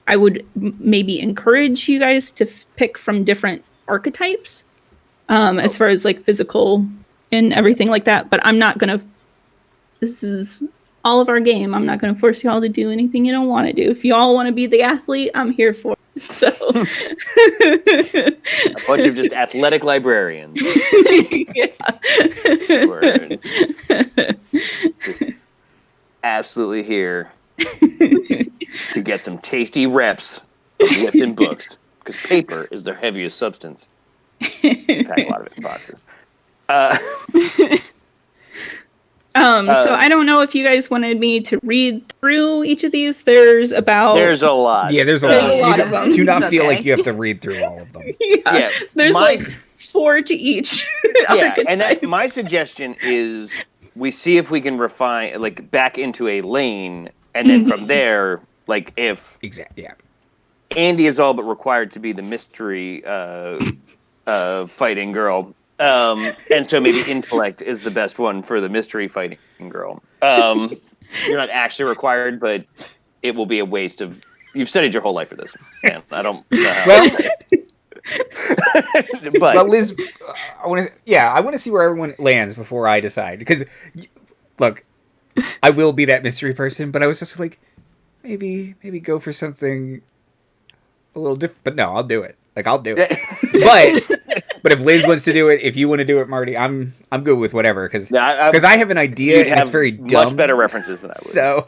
I would maybe encourage you guys to pick from different archetypes as far as like physical and everything like that. But I'm not going to, this is all of our game. I'm not going to force you all to do anything you don't want to do. If you all want to be the athlete, I'm here for it. So a bunch of just athletic librarians. Just absolutely here to get some tasty reps of lifting books, because paper is their heaviest substance. Pack a lot of it in boxes. So I don't know if you guys wanted me to read through each of these. There's a lot. Yeah, there's a lot of them. Do not feel like you have to read through all of them. Yeah, there's like 4 to each. Yeah, and my suggestion is we see if we can refine, like, back into a lane, and then from there, like, if Andy is all but required to be the mystery fighting girl. And so maybe intellect is the best one for the mystery fighting girl. You're not actually required, but it will be a waste of. You've studied your whole life for this, man. I don't know how. But Liz, I want to see where everyone lands before I decide. Because, look, I will be that mystery person, but I was just like, maybe go for something a little different. But no, I'll do it. Like, I'll do it. But if Liz wants to do it, if you want to do it, Marty, I'm good with whatever. Because I have an idea and it's very dumb. Much better references than I would. So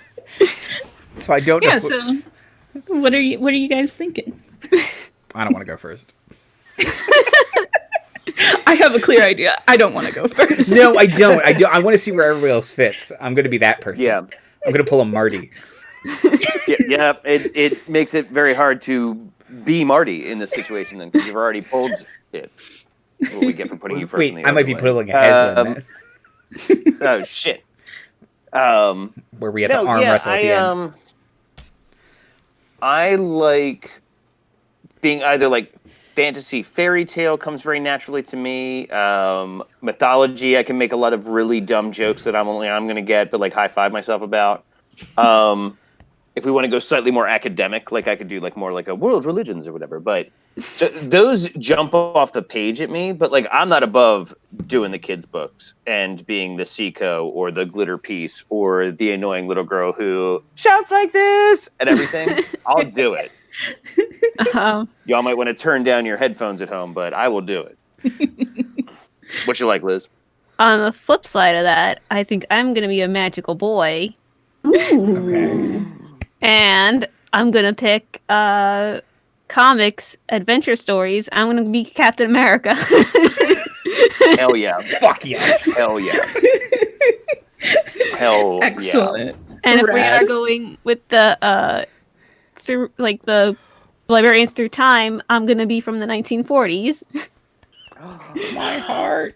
I don't know. Yeah, so what are you guys thinking? I don't want to go first. I have a clear idea. I don't want to go first. No, I don't. I want to see where everybody else fits. I'm going to be that person. Yeah. I'm going to pull a Marty. Yeah, it makes it very hard to be Marty in this situation then, because you've already pulled it. What we get for putting you first in the I might be pulling a Hezlin then. Oh, shit. Where we have to arm wrestle at the end. I like being either like fantasy fairy tale comes very naturally to me. Mythology, I can make a lot of really dumb jokes that I'm going to get, but like high five myself about. If we want to go slightly more academic, like I could do like more like a world religions or whatever, but those jump off the page at me. But like, I'm not above doing the kids' books and being the Seiko or the glitter piece or the annoying little girl who shouts like this and everything. I'll do it. Y'all might want to turn down your headphones at home, but I will do it. What you like, Liz? On the flip side of that, I think I'm going to be a magical boy. Ooh. Okay. And I'm going to pick comics, adventure stories. I'm going to be Captain America. Hell yeah. Fuck yes. Hell yeah. Hell Excellent. yeah. And if we are going with the through like the librarians through time, I'm going to be from the 1940s. My heart.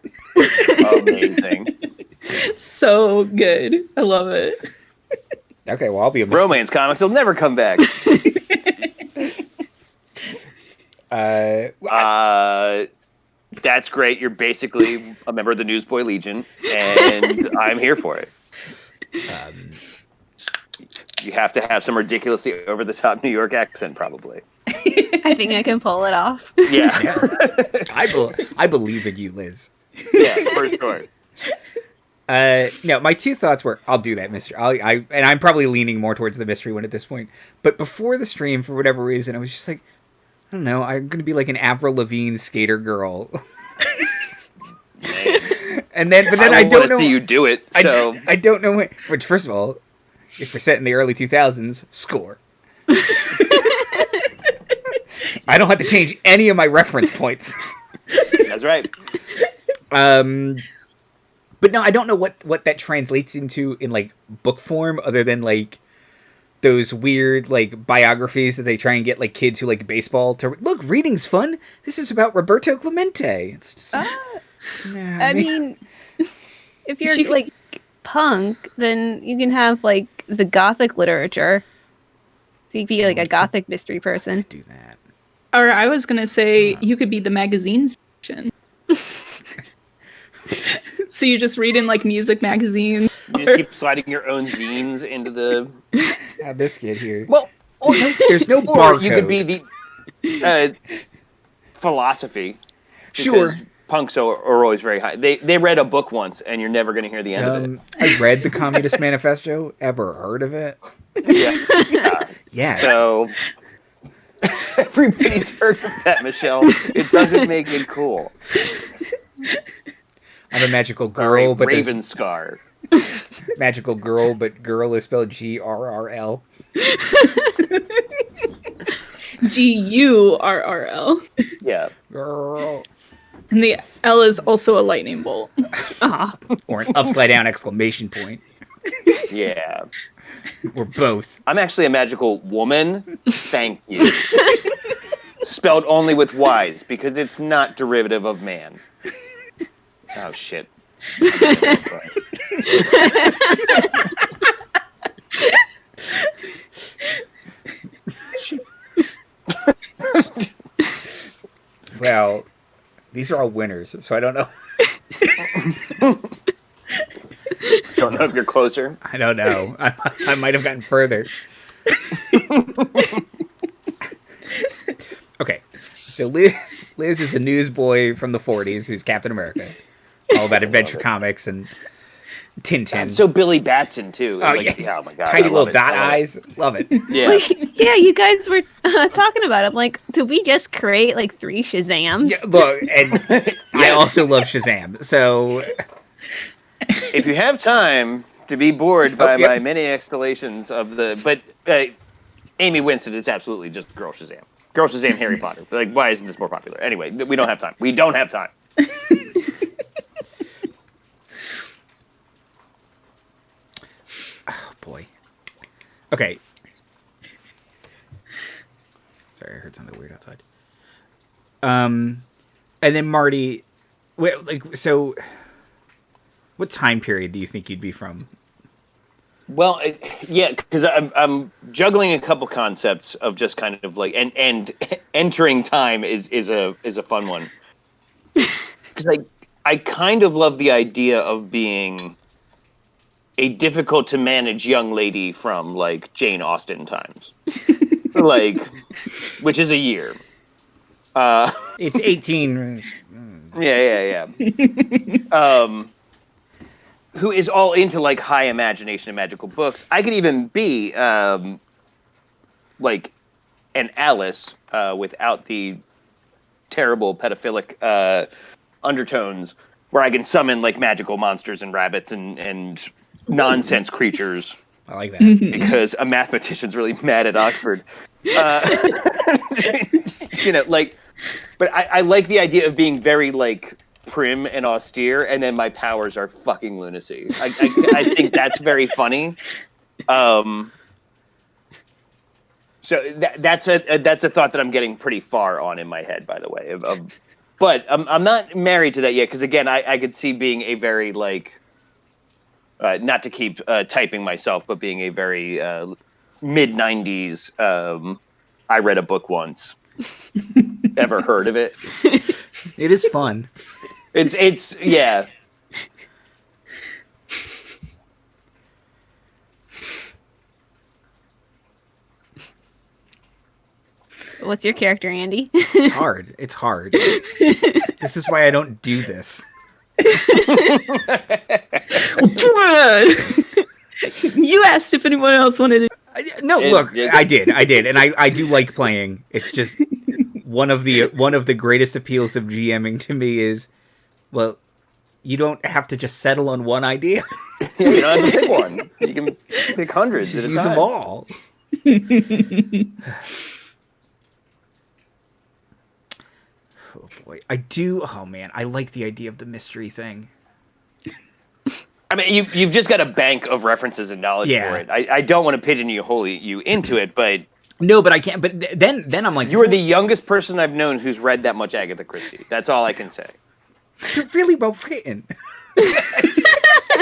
Amazing. So good. I love it. Okay, well, I'll be a romance comics will never come back. That's great. You're basically a member of the Newsboy Legion, and I'm here for it. You have to have some ridiculously over-the-top New York accent, probably. I think I can pull it off. Yeah. I believe in you, Liz. Yeah, for sure. No, my two thoughts were, I'll do that mystery. And I'm probably leaning more towards the mystery one at this point. But before the stream, for whatever reason, I was just like, I don't know, I'm gonna be like an Avril Lavigne skater girl. But then I don't know. See you do it. So I don't know. Which, first of all, if we're set in the early 2000s, score. I don't have to change any of my reference points. That's right. But no, I don't know what that translates into in like book form, other than like those weird like biographies that they try and get like kids who like baseball to look. Reading's fun. This is about Roberto Clemente. It's just, I mean, if you're like punk, then you can have like the gothic literature. So you could be like a gothic mystery person. do that. Or I was gonna say you could be the magazine section. So you just read in like music magazines. You just keep sliding your own zines into the. Have this kid here. Well, there's no or barcode. you could be the philosophy. Sure. Punks are always very high. They read a book once, and you're never going to hear the end of it. I read the Communist Manifesto. Ever heard of it? Yeah. Yes. So everybody's heard of that, Michelle. It doesn't make it cool. I'm a magical girl, but Raven Scar. Magical girl, but girl is spelled GRRL. GURRL. Yeah. Girl. And the L is also a lightning bolt. Or an upside down exclamation point. Yeah. Or both. I'm actually a magical woman. Thank you. Spelled only with Y's, because it's not derivative of man. Oh, shit. Well, these are all winners, so I don't know. Don't know if you're closer. I don't know. I might have gotten further. Okay, so Liz is a newsboy from the 40s who's Captain America. All about adventure comics and Tintin. And so Billy Batson, too. Oh, like, yeah. Oh, my God. Tiny little dot eyes. Love it. Yeah. Like, yeah, you guys were talking about it. I'm like, did we just create like 3 Shazams? Yeah, look, and I also love Shazam, so... If you have time to be bored by my many explanations of the... But Amy Winston is absolutely just Girl Shazam. Girl Shazam, Harry Potter. Like, why isn't this more popular? Anyway, we don't have time. We don't have time. Oh, boy. Okay. Sorry, I heard something weird outside. And then Marty... Wait, like, so... What time period do you think you'd be from? Well, yeah, because I'm juggling a couple concepts of just kind of like and entering time is a fun one, because I kind of love the idea of being a difficult to manage young lady from like Jane Austen times, like, which is a year. It's 18. Yeah. Who is all into like high imagination and magical books. I could even be like an Alice without the terrible pedophilic undertones, where I can summon like magical monsters and rabbits and nonsense creatures. I like that. Because a mathematician's really mad at Oxford. Like, but I like the idea of being very like prim and austere, and then my powers are fucking lunacy. I think that's very funny. So that's a thought that I'm getting pretty far on in my head, by the way. But I'm not married to that yet, because again, I could see being a very like, not to keep typing myself, but being a very mid-90s. I read a book once. ever heard of it. It is fun. It's yeah. What's your character, Andy? It's hard. It's hard. This is why I don't do this. You asked if anyone else wanted to. No, look, I did, and I do like playing. It's just one of the greatest appeals of GMing to me is, well, you don't have to just settle on one idea. You don't have to pick one. You can pick hundreds. Just at a use time. them all. Oh boy, I do. Oh man, I like the idea of the mystery thing. I mean, you've just got a bank of references and knowledge for it. I don't want to pigeonhole you into it, but no, but I can't. But then I'm like, you are the youngest person I've known who's read that much Agatha Christie. That's all I can say. You're really well written.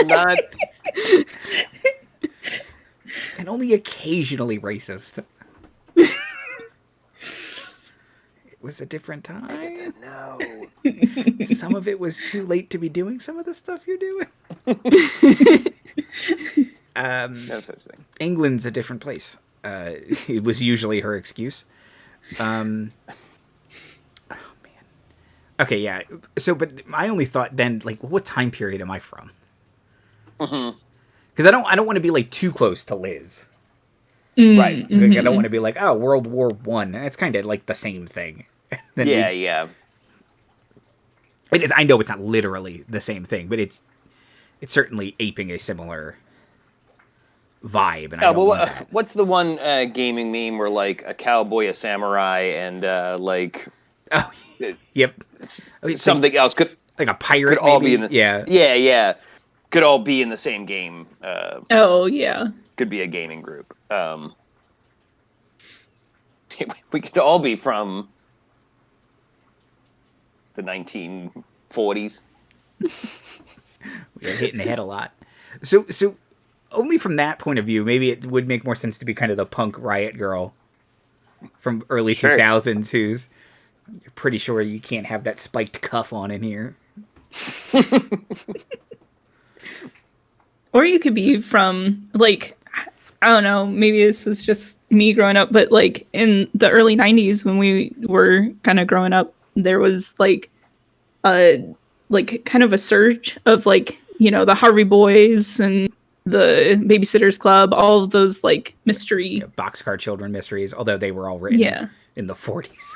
Not, and only occasionally racist. It was a different time. no. Some of it was too late to be doing some of the stuff you're doing. No such thing. England's a different place. It was usually her excuse. Oh man. Okay, yeah. So, but I only thought then, like, what time period am I from? Because I don't want to be like too close to Liz. Right. Like, I don't want to be like, oh, World War One. It's kind of like the same thing. Yeah. It is. I know it's not literally the same thing, but it's certainly aping a similar vibe. And I don't want that. What's the one gaming meme where like a cowboy, a samurai, and like Yep. something else could like a pirate. could all maybe? be in the yeah. could all be in the same game. Oh yeah. Could be a gaming group. We could all be from the 1940s. We got hit in the head a lot. So only from that point of view, maybe it would make more sense to be kind of the punk riot girl from early 2000s who's you're pretty sure you can't have that spiked cuff on in here. Or you could be from, like, I don't know, maybe this is just me growing up, but, like, in the early 90s when we were kind of growing up, there was, like, kind of a surge of, like, you know, the Harvey Boys and the Babysitter's Club, all of those, like, mystery... Boxcar Children mysteries, although they were all written in the 40s.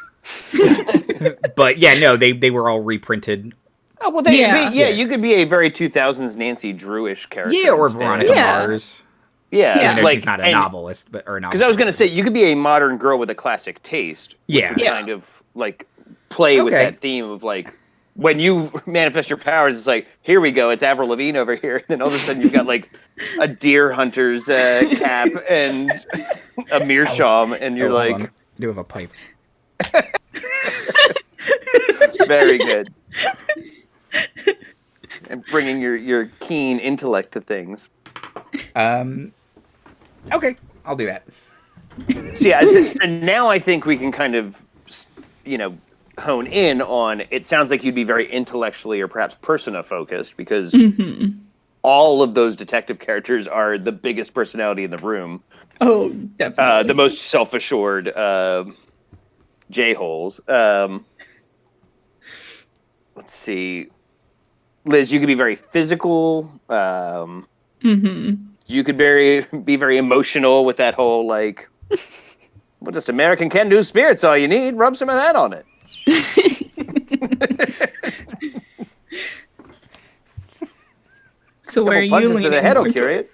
But, yeah, no, they were all reprinted. Oh, well, you could be a very 2000s Nancy Drew-ish character. Yeah, or Veronica Mars. Yeah, even though like, she's not a novelist, because I was going to say you could be a modern girl with a classic taste. Kind of like play with that theme of like when you manifest your powers, it's like here we go, it's Avril Lavigne over here, and then all of a sudden you've got like a deer hunter's cap and a meerschaum, and you're like, I do have a pipe. Very good. And bringing your keen intellect to things. Okay, I'll do that. So yeah, and now I think we can kind of, hone in on. It sounds like you'd be very intellectually or perhaps persona focused because all of those detective characters are the biggest personality in the room. Oh, definitely. The most self-assured J-holes. Let's see. Liz, you could be very physical. You could be very emotional with that whole, like, well, just American can-do spirit's all you need. Rub some of that on it. So where are you punches leaning to the head will more cure it.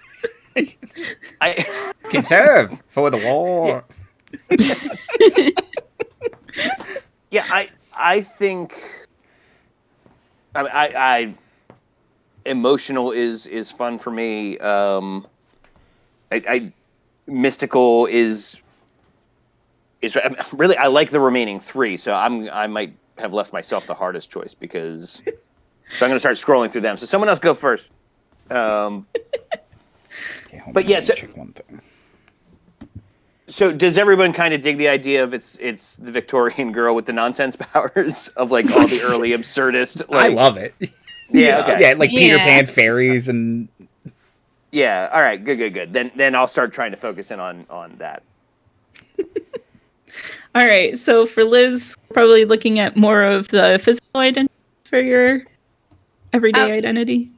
Conserve for the war. Yeah, I think... I emotional is fun for me. Mystical is really, I like the remaining three, so I might have left myself the hardest choice because. So I'm going to start scrolling through them. So someone else go first. But yeah, So does everyone kind of dig the idea of it's the Victorian girl with the nonsense powers of like all the early absurdist? Like, I love it. Yeah. Okay. Yeah, like Peter Yeah. Pan fairies and Yeah. All right. Good. Then I'll start trying to focus in on that. All right. So for Liz, probably looking at more of the physical identity for your everyday identity.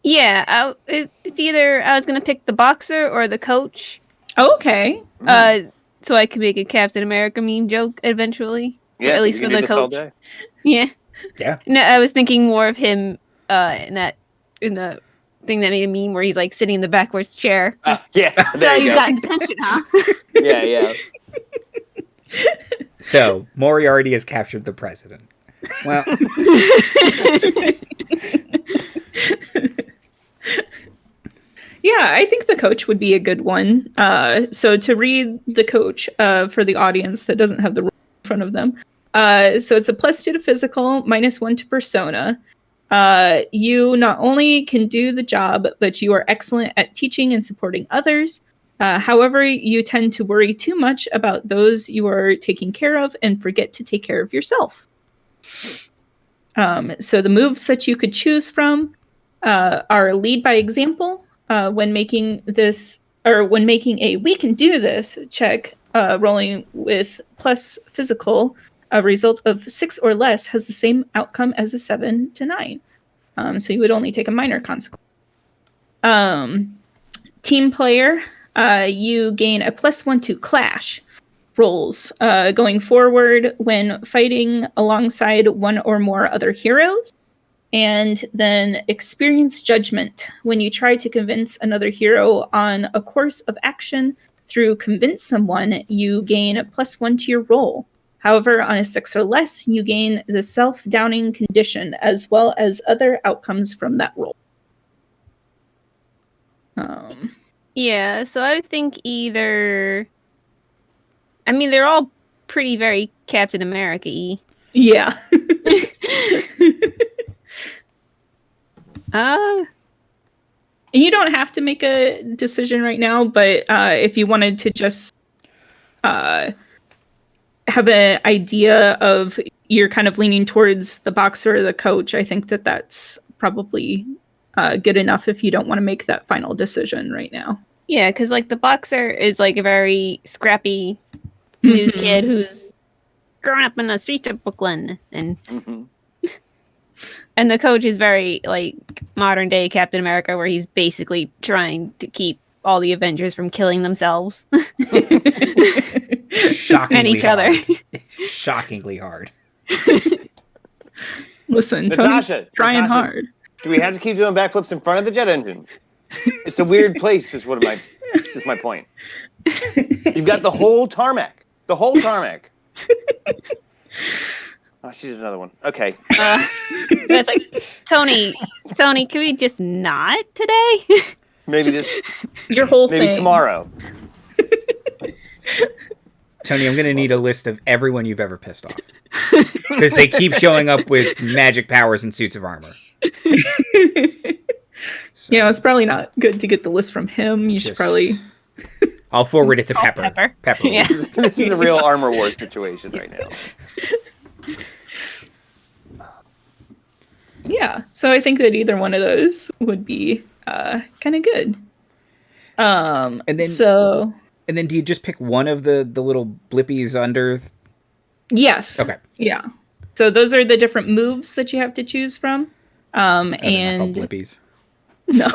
Yeah, it's either I was gonna pick the boxer or the coach. Oh, okay. So I can make a Captain America meme joke eventually. Yeah. Or at least you for can do the this all coach. day. Yeah. yeah. No, I was thinking more of him in the thing that made a meme where he's like sitting in the backwards chair. Yeah. So There you you go. got attention, huh? Yeah. So Moriarty has captured the president. Well, Yeah, I think the coach would be a good one. So to read the coach for the audience that doesn't have the rule in front of them. So it's a +2 to physical, -1 to persona. You not only can do the job, but you are excellent at teaching and supporting others. However, you tend to worry too much about those you are taking care of and forget to take care of yourself. So the moves that you could choose from are lead by example. When making this, or when making a "we can do this" check, rolling with plus physical, a result of 6 or less has the same outcome as a 7 to 9. So you would only take a minor consequence. Team player, you gain a +1 to clash rolls going forward when fighting alongside one or more other heroes. And then experience judgment when you try to convince another hero on a course of action through convince someone, you gain a +1 to your roll. However, on a 6 or less, you gain the self-downing condition as well as other outcomes from that roll. Yeah, so I would think either. I mean, they're all pretty very Captain America-y. Yeah. And you don't have to make a decision right now, but if you wanted to just have an idea of you're kind of leaning towards the boxer or the coach, I think that that's probably good enough if you don't want to make that final decision right now. Yeah, because like the boxer is like a very scrappy news kid who's grown up in the streets of Brooklyn, and and the coach is very like modern day Captain America, where he's basically trying to keep all the Avengers from killing themselves shockingly and each other. Shockingly hard. Listen, Natasha, Tony's trying Natasha. hard. Do we have to keep doing backflips in front of the jet engine? It's a weird place. Is my point. You've got the whole tarmac. The whole tarmac. Oh, she did another one. Okay. It's like Tony, can we just not today? Maybe this. Your whole thing. Maybe tomorrow. Tony, I'm going to need a list of everyone you've ever pissed off. Because they keep showing up with magic powers and suits of armor. So, Yeah, it's probably not good to get the list from him. You should just- probably... I'll forward it to Oh, Pepper. Pepper. Yeah. This is a real armor war situation right now. Yeah, so I think that either one of those would be kind of good. And then So, And then do you just pick one of the little blippies under? yes. Okay. Yeah. So those are the different moves that you have to choose from. Oh, they're not And called blippies. no,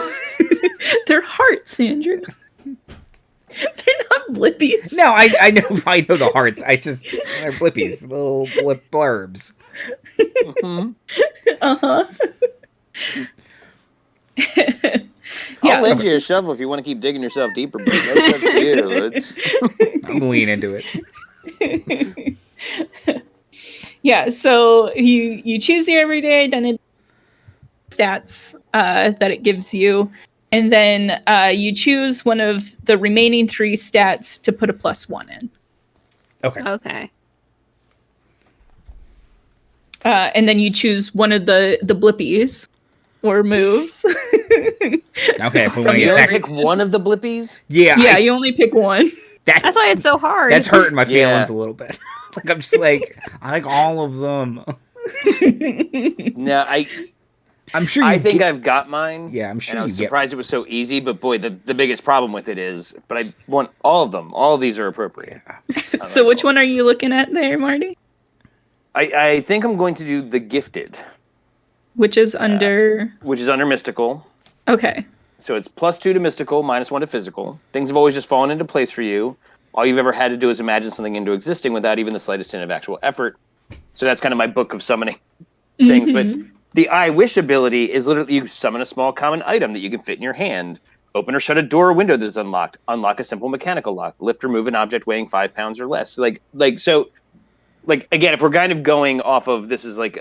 they're hearts, Andrew. They're not blippies. No, I know the hearts. They're blippies, little blurbs. Uh-huh. I'll lend you a shovel if you want to keep digging yourself deeper, but that's up to you. I'm leaning into it. Yeah, so you choose your everyday identity stats that it gives you, and then you choose one of the remaining 3 stats to put a +1 in. Okay. Okay. And then you choose one of the blippies or moves. Okay, if we want to You get only attacked. pick one of the blippies? Yeah. Yeah, you only pick one. That's why it's so hard. That's hurting my feelings a little bit. Like, I'm just like, I like all of them. No, I'm sure I think I've got mine. Yeah, I'm sure. And I was surprised it was so easy, but boy, the biggest problem with it is, but I want all of them. All of these are appropriate. Yeah. So which one are you looking at there, Marty? I think I'm going to do The Gifted. Which is under... Which is under Mystical. Okay. So it's +2 to Mystical, -1 to Physical. Things have always just fallen into place for you. All you've ever had to do is imagine something into existing without even the slightest hint of actual effort. So that's kind of my book of summoning things. But the I Wish ability is literally you summon a small common item that you can fit in your hand. Open or shut a door or window that is unlocked. Unlock a simple mechanical lock. Lift or move an object weighing 5 pounds or less. So again, if we're kind of going off of this is like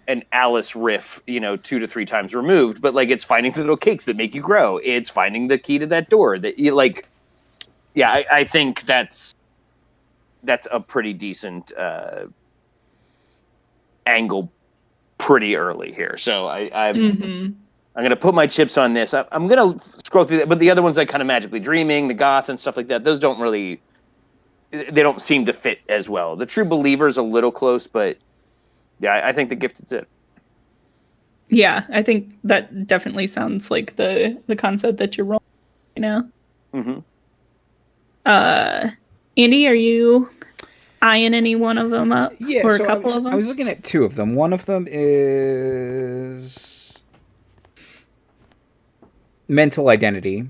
an Alice riff, 2 to 3 times removed, but like it's finding the little cakes that make you grow. It's finding the key to that door that you like. Yeah, I think that's a pretty decent angle pretty early here. So I'm going to put my chips on this. I'm going to scroll through that, but the other ones like kind of Magically Dreaming, the Goth and stuff like that, those don't really, they don't seem to fit as well. The True Believer is a little close, but yeah, I think The Gifted's it. Yeah, I think that definitely sounds like the concept that you're rolling right now. Mm-hmm. Andy, are you eyeing any one of them up? Yeah, or so a couple of them? I was looking at 2 of them. One of them is Mental Identity,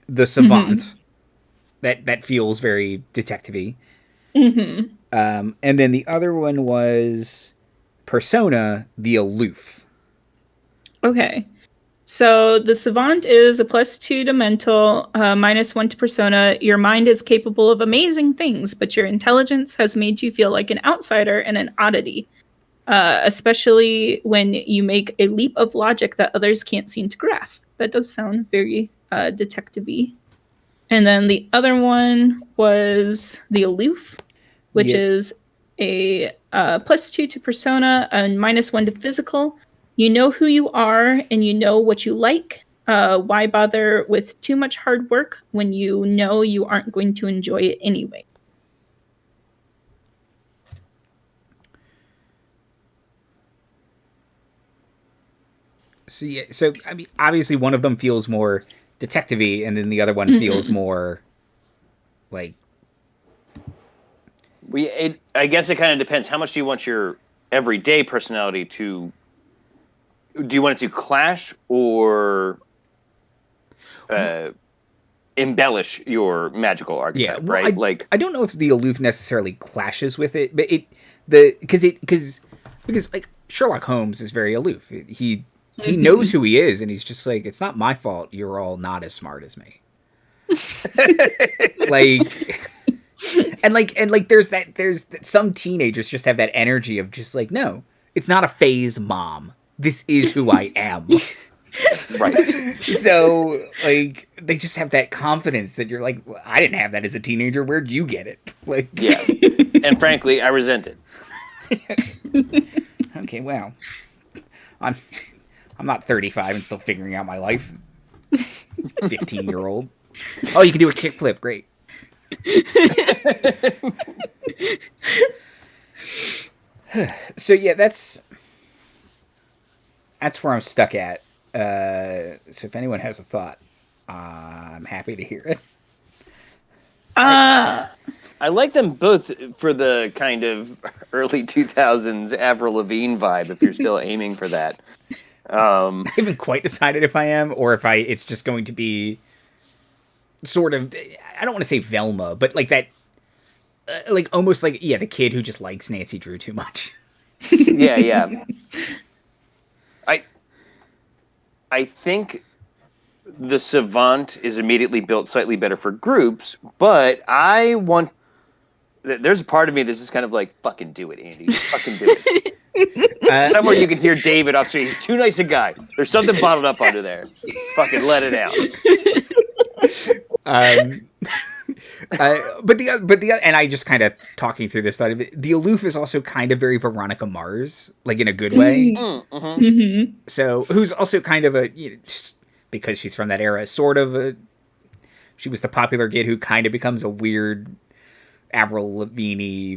the Savant. That feels very detective-y. And then the other one was Persona, the Aloof. Okay. So the Savant is a +2 to mental, -1 to persona. Your mind is capable of amazing things, but your intelligence has made you feel like an outsider and an oddity, especially when you make a leap of logic that others can't seem to grasp. That does sound very detective-y. And then the other one was the Aloof, which is a +2 to persona and -1 to physical. You know who you are and you know what you like. Why bother with too much hard work when you know you aren't going to enjoy it anyway? So I mean, obviously one of them feels more detective-y, and then the other one feels more like... I guess it kind of depends. How much do you want your everyday personality to... Do you want it to clash or embellish your magical archetype? Yeah, well, right. I don't know if the Aloof necessarily clashes with it, but because like Sherlock Holmes is very aloof. He knows who he is, and he's just like, it's not my fault. You're all not as smart as me. There's some teenagers just have that energy of just like, no, it's not a phase, mom. This is who I am. Right. So, like, they just have that confidence that you're like, well, I didn't have that as a teenager. Where'd you get it? Like, yeah. And frankly, I resent it. Okay, well, I'm not 35 and still figuring out my life. 15-year-old. Oh, you can do a kickflip. Great. So yeah, that's where I'm stuck at. So if anyone has a thought, I'm happy to hear it. I like them both for the kind of early 2000s Avril Lavigne vibe, if you're still aiming for that. I haven't quite decided if I am, or if it's just going to be sort of, I don't want to say Velma, but like that, like almost like, yeah, the kid who just likes Nancy Drew too much. Yeah. I think the Savant is immediately built slightly better for groups, but I want... There's a part of me that's just kind of like, fucking do it, Andy. Fucking do it. Somewhere you can hear David off street. He's too nice a guy. There's something bottled up under there. Fucking let it out. But the and I just kind of talking through this thought of it, the Aloof is also kind of very Veronica Mars, like in a good way. So who's also kind of a, just because she's from that era, sort of a She was the popular kid who kind of becomes a weird Avril Lavigne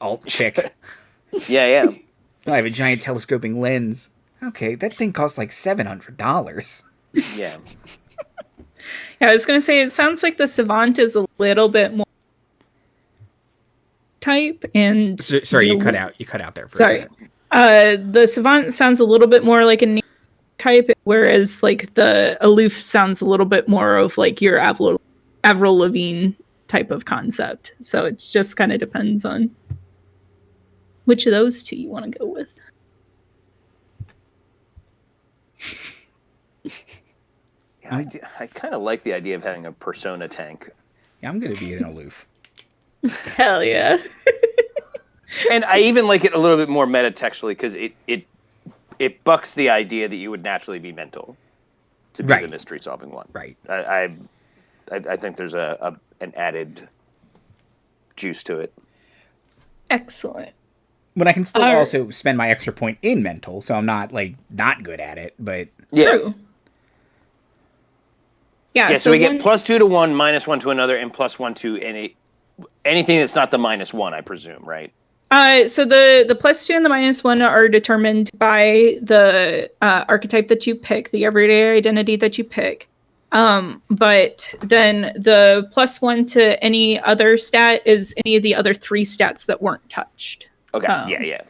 alt chick. Yeah. I have a giant telescoping lens. Okay, that thing costs like $700. Yeah. Yeah, I was going to say, it sounds like the Savant is a little bit more type, and... Sorry, you cut out there for a Sorry. second. The Savant sounds a little bit more like a type, whereas like the Aloof sounds a little bit more of like your Avril Lavigne type of concept. So it just kind of depends on which of those two you want to go with. Yeah, I kind of like the idea of having a persona tank. Yeah, I'm going to be an Aloof. Hell yeah. And I even like it a little bit more metatextually because it bucks the idea that you would naturally be mental to be the mystery solving one. Right. I think there's an added juice to it. Excellent. But I can still also spend my extra point in mental, so I'm not like not good at it. But True. Yeah. So we get +2 to one, -1 to another, and +1 to anything that's not the -1, I presume, right? So the +2 and the -1 are determined by the archetype that you pick, the everyday identity that you pick. But then the +1 to any other stat is any of the other 3 stats that weren't touched. Okay. Yeah.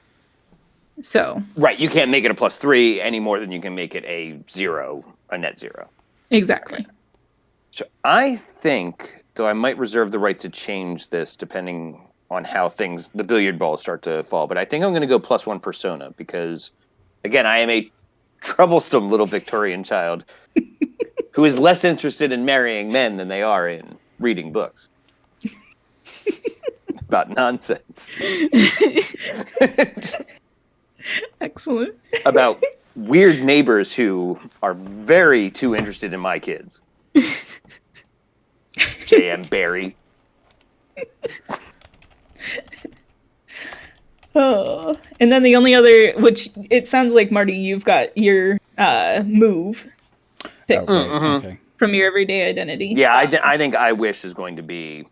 So. Right. You can't make it a +3 any more than you can make it a 0, a net 0. Exactly. Okay. So I think, though I might reserve the right to change this depending on how the billiard balls start to fall, but I think I'm going to go +1 persona because, again, I am a troublesome little Victorian child who is less interested in marrying men than they are in reading books about nonsense. Excellent. About weird neighbors who are very too interested in my kids. J.M. Barrie. Oh, and then the only other, which it sounds like, Marty, you've got your move picked from your everyday identity. Yeah, I think I Wish is going to be...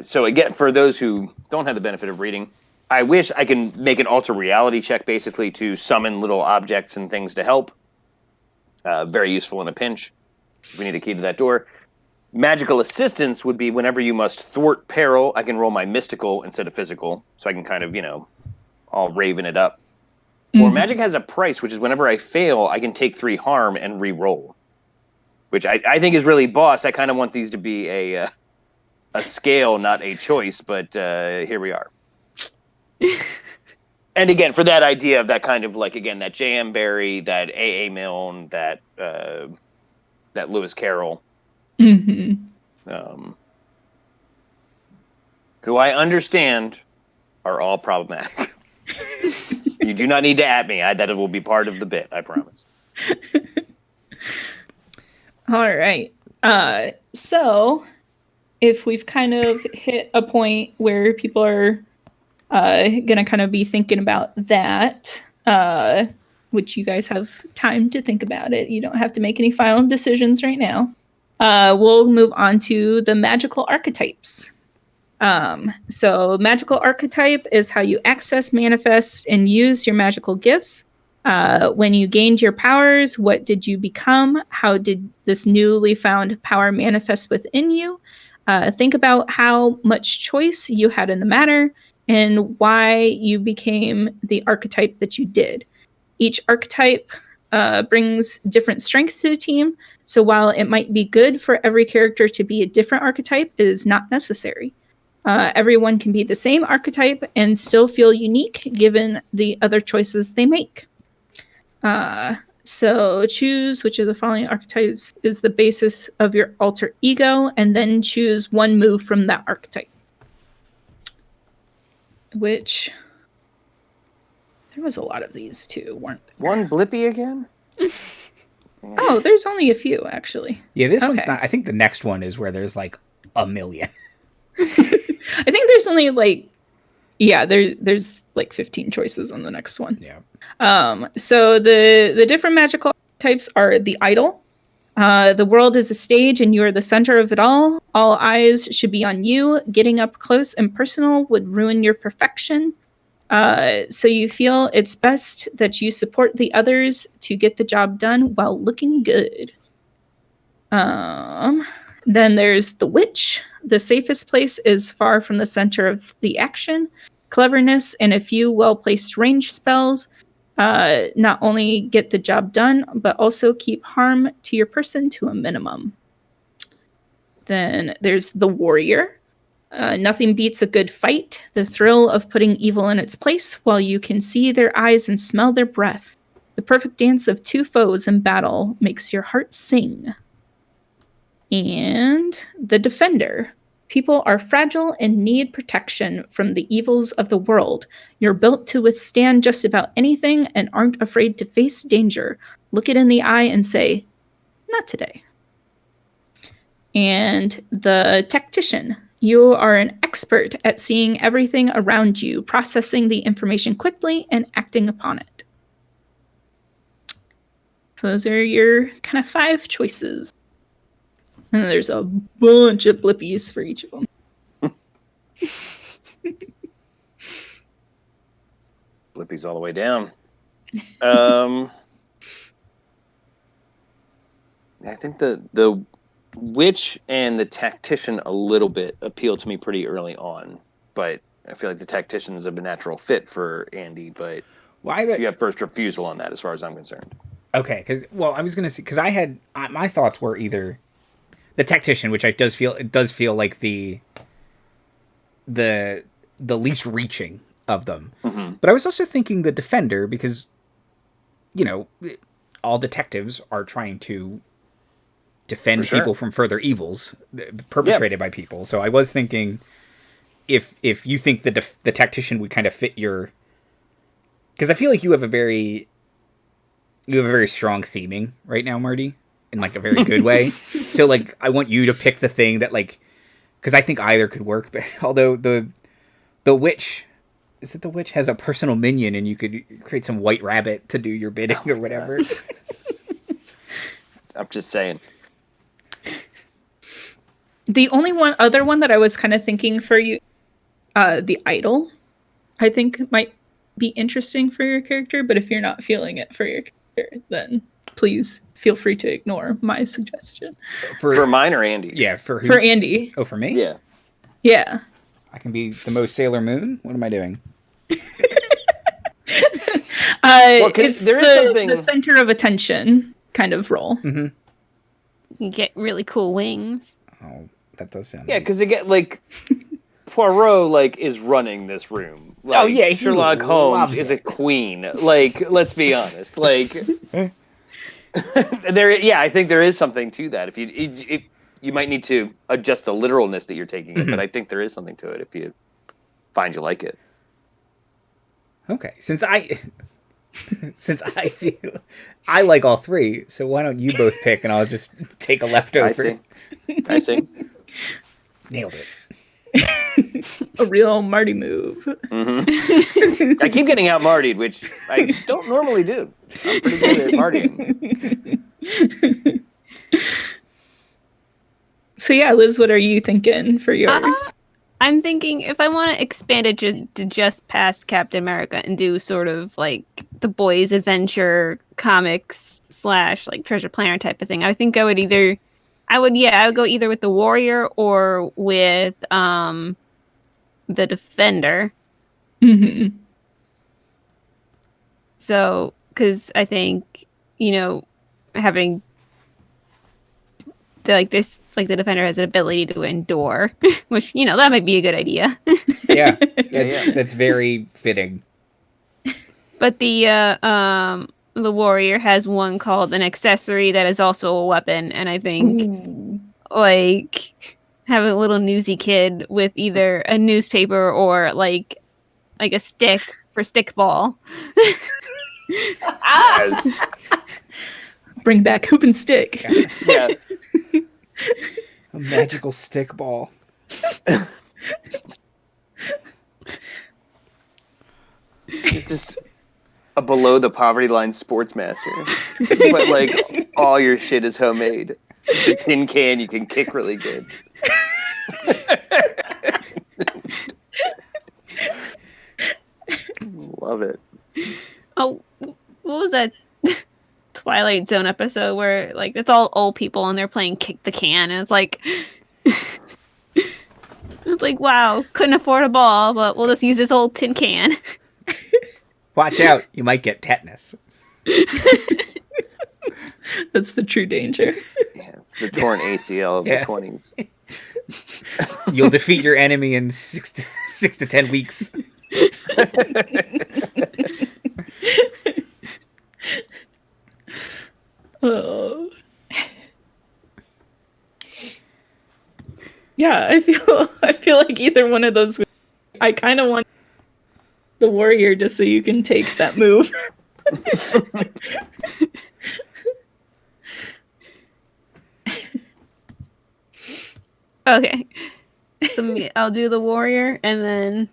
so again, for those who don't have the benefit of reading, I Wish I can make an alter reality check, basically, to summon little objects and things to help. Very useful in a pinch. We need a key to that door. Magical assistance would be whenever you must thwart peril, I can roll my mystical instead of physical, so I can kind of, all raven it up. Mm-hmm. Or magic has a price, which is whenever I fail, I can take 3 harm and re-roll. Which I think is really boss. I kind of want these to be a scale, not a choice, but here we are. And again, for that idea of that kind of that J.M. Barrie, that A.A. Milne, that Lewis Carroll. Mm-hmm. Who I understand are all problematic. You do not need to at me. That will be part of the bit, I promise. All right. So if we've kind of hit a point where people are going to kind of be thinking about that, which you guys have time to think about it. You don't have to make any final decisions right now. We'll move on to the magical archetypes. So magical archetype is how you access, manifest, and use your magical gifts. When you gained your powers, what did you become? How did this newly found power manifest within you? Think about how much choice you had in the matter and why you became the archetype that you did. Each archetype brings different strength to the team. So while it might be good for every character to be a different archetype, it is not necessary. Everyone can be the same archetype and still feel unique given the other choices they make. So choose which of the following archetypes is the basis of your alter ego, and then choose one move from that archetype. Which, there was a lot of these too, weren't there? One Blippy again? Oh, there's only a few, actually. Yeah, this one's not. I think the next one is where there's like a million. I think there's only there's like 15 choices on the next one. Yeah. So the different magical types are the idol, The world is a stage and you are the center of it all. All eyes should be on you. Getting up close and personal would ruin your perfection. So you feel it's best that you support the others to get the job done while looking good. Then there's the witch. The safest place is far from the center of the action. Cleverness and a few well-placed range spells not only get the job done, but also keep harm to your person to a minimum. Then there's the warrior. Nothing beats a good fight. The thrill of putting evil in its place while you can see their eyes and smell their breath. The perfect dance of two foes in battle makes your heart sing. And the defender. People are fragile and need protection from the evils of the world. You're built to withstand just about anything and aren't afraid to face danger. Look it in the eye and say, not today. And the tactician. You are an expert at seeing everything around you, processing the information quickly and acting upon it. So those are your kind of 5 choices. And there's a bunch of blippies for each of them. Blippies all the way down. I think the witch and the tactician a little bit appeal to me pretty early on, but I feel like the tactician is a natural fit for Andy. But so you have first refusal on that, as far as I'm concerned. Okay, I was gonna say because my thoughts were either the tactician, which does feel like the least reaching of them. Mm-hmm. But I was also thinking the defender because, all detectives are trying to defend people from further evils perpetrated by people. So I was thinking if you think the tactician would kind of fit your, because I feel like you have a very strong theming right now, Marty. In like a very good way. So like I want you to pick the thing that like, because I think either could work, but although the witch, is it the witch has a personal minion and you could create some white rabbit to do your bidding or whatever. I'm just saying. The only other one that I was kind of thinking for you, the idol, I think might be interesting for your character, but if you're not feeling it for your character, then please feel free to ignore my suggestion. For mine or Andy? Yeah, for Andy. Oh, for me? Yeah. Yeah. I can be the most Sailor Moon? What am I doing? It's the center of attention kind of role. Mm-hmm. You get really cool wings. Oh, that does sound Yeah, because they get like Poirot is running this room. Like, oh yeah, Sherlock Holmes is a queen. Like, let's be honest. Like I think there is something to that. If you might need to adjust the literalness that you're taking it, but I think there is something to it if you find you like it. Okay, since I feel I like all 3, so why don't you both pick and I'll just take a leftover. I see. Nailed it. A real Marty move. Mm-hmm. I keep getting out Marty'd, which I don't normally do. I'm pretty good at Martying. So yeah, Liz, what are you thinking for yours? I'm thinking if I want to expand it to just past Captain America and do sort of like the boys' adventure comics / like Treasure Planner type of thing, I think I would go either with the warrior or with the defender. Mm-hmm. So, because I think, having the defender has an ability to endure, which, that might be a good idea. Yeah, that's very fitting. But the warrior has one called an accessory that is also a weapon, and I think have a little newsy kid with either a newspaper or like a stick for stickball. Bring back hoop and stick. Yeah. A magical stick ball. Just a below the poverty line sportsmaster, but All your shit is homemade. It's just a tin can you can kick really good. Love it. Oh, what was that Twilight Zone episode where like it's all old people and they're playing kick the can and it's like it's like wow, couldn't afford a ball, but we'll just use this old tin can. Watch out, you might get tetanus. That's the true danger. Yeah, it's the torn ACL of the 20s. You'll defeat your enemy in 6 to 10 weeks. Oh. Yeah, I feel like either one of those. I kind of want the warrior just so you can take that move. Okay, so I'll do the warrior and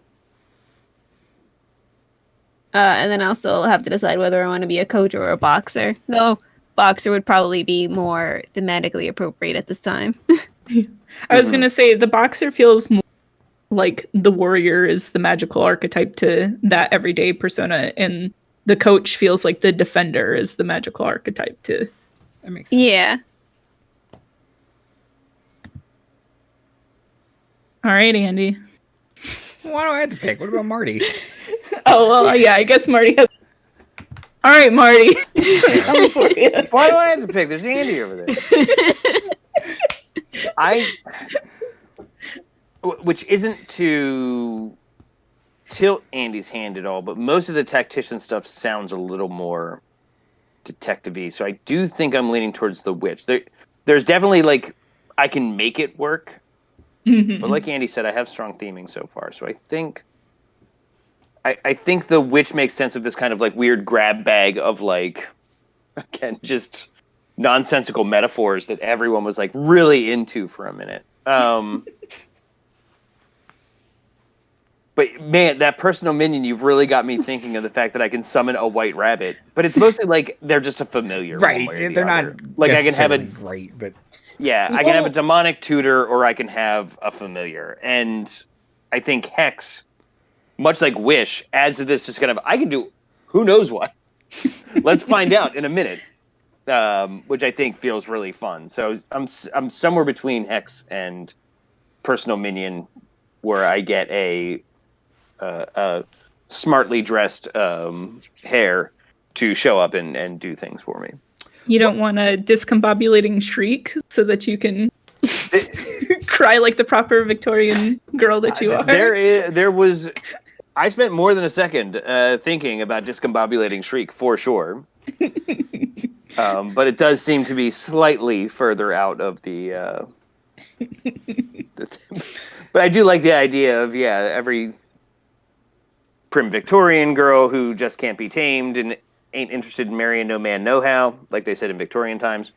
then I'll still have to decide whether I want to be a coach or a boxer. Though boxer would probably be more thematically appropriate at this time. I was gonna say the boxer feels more like the warrior is the magical archetype to that everyday persona, and the coach feels like the defender is the magical archetype to. That makes sense. Yeah. All right, Andy. Why do I have to pick? What about Marty? Oh well, yeah. I guess Marty has. All right, Marty. I'm for you. Why do I have to pick? There's Andy over there. Which isn't to tilt Andy's hand at all, but most of the tactician stuff sounds a little more detective-y. So I do think I'm leaning towards the witch. There's definitely like I can make it work, but like Andy said, I have strong theming so far. So I think the witch makes sense of this kind of like weird grab bag of like, again, just nonsensical metaphors that everyone was like really into for a minute. But man, that personal minion, you've really got me thinking of the fact that I can summon a white rabbit. But it's mostly like they're just a familiar, Right? They're Not like I can have a right, but yeah, I can have a demonic tutor or I can have a familiar, and I think Hex, much like Wish, adds to this just kind of I can do who knows what. Let's find out in a minute, which I think feels really fun. So I'm somewhere between Hex and personal minion, where I get a smartly dressed hair to show up and do things for me. You don't want a discombobulating shriek so that you can cry like the proper Victorian girl that you are. I spent more than a second thinking about discombobulating shriek for sure. But it does seem to be slightly further out of the but I do like the idea of every prim Victorian girl who just can't be tamed and ain't interested in marrying no man no how, like they said in Victorian times,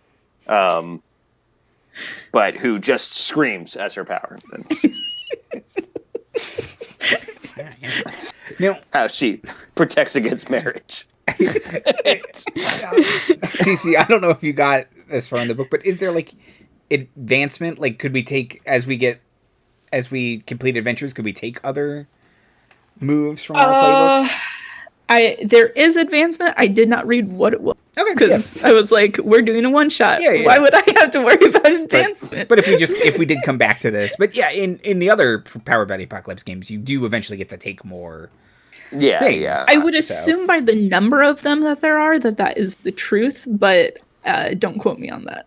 but who just screams as her power. How she protects against marriage. Cece, I don't know if you got this far in the book, but is there like advancement? Like, could we take as we complete adventures? Could we take other moves from our playbooks? There is advancement. I did not read what it was because Okay, I was like, "We're doing a one shot. Yeah. Why would I have to worry about advancement?" But if we did come back to this, but yeah, in the other Powered by the Apocalypse games, you do eventually get to take more. Things. I would assume by the number of them that there are that is the truth, but don't quote me on that.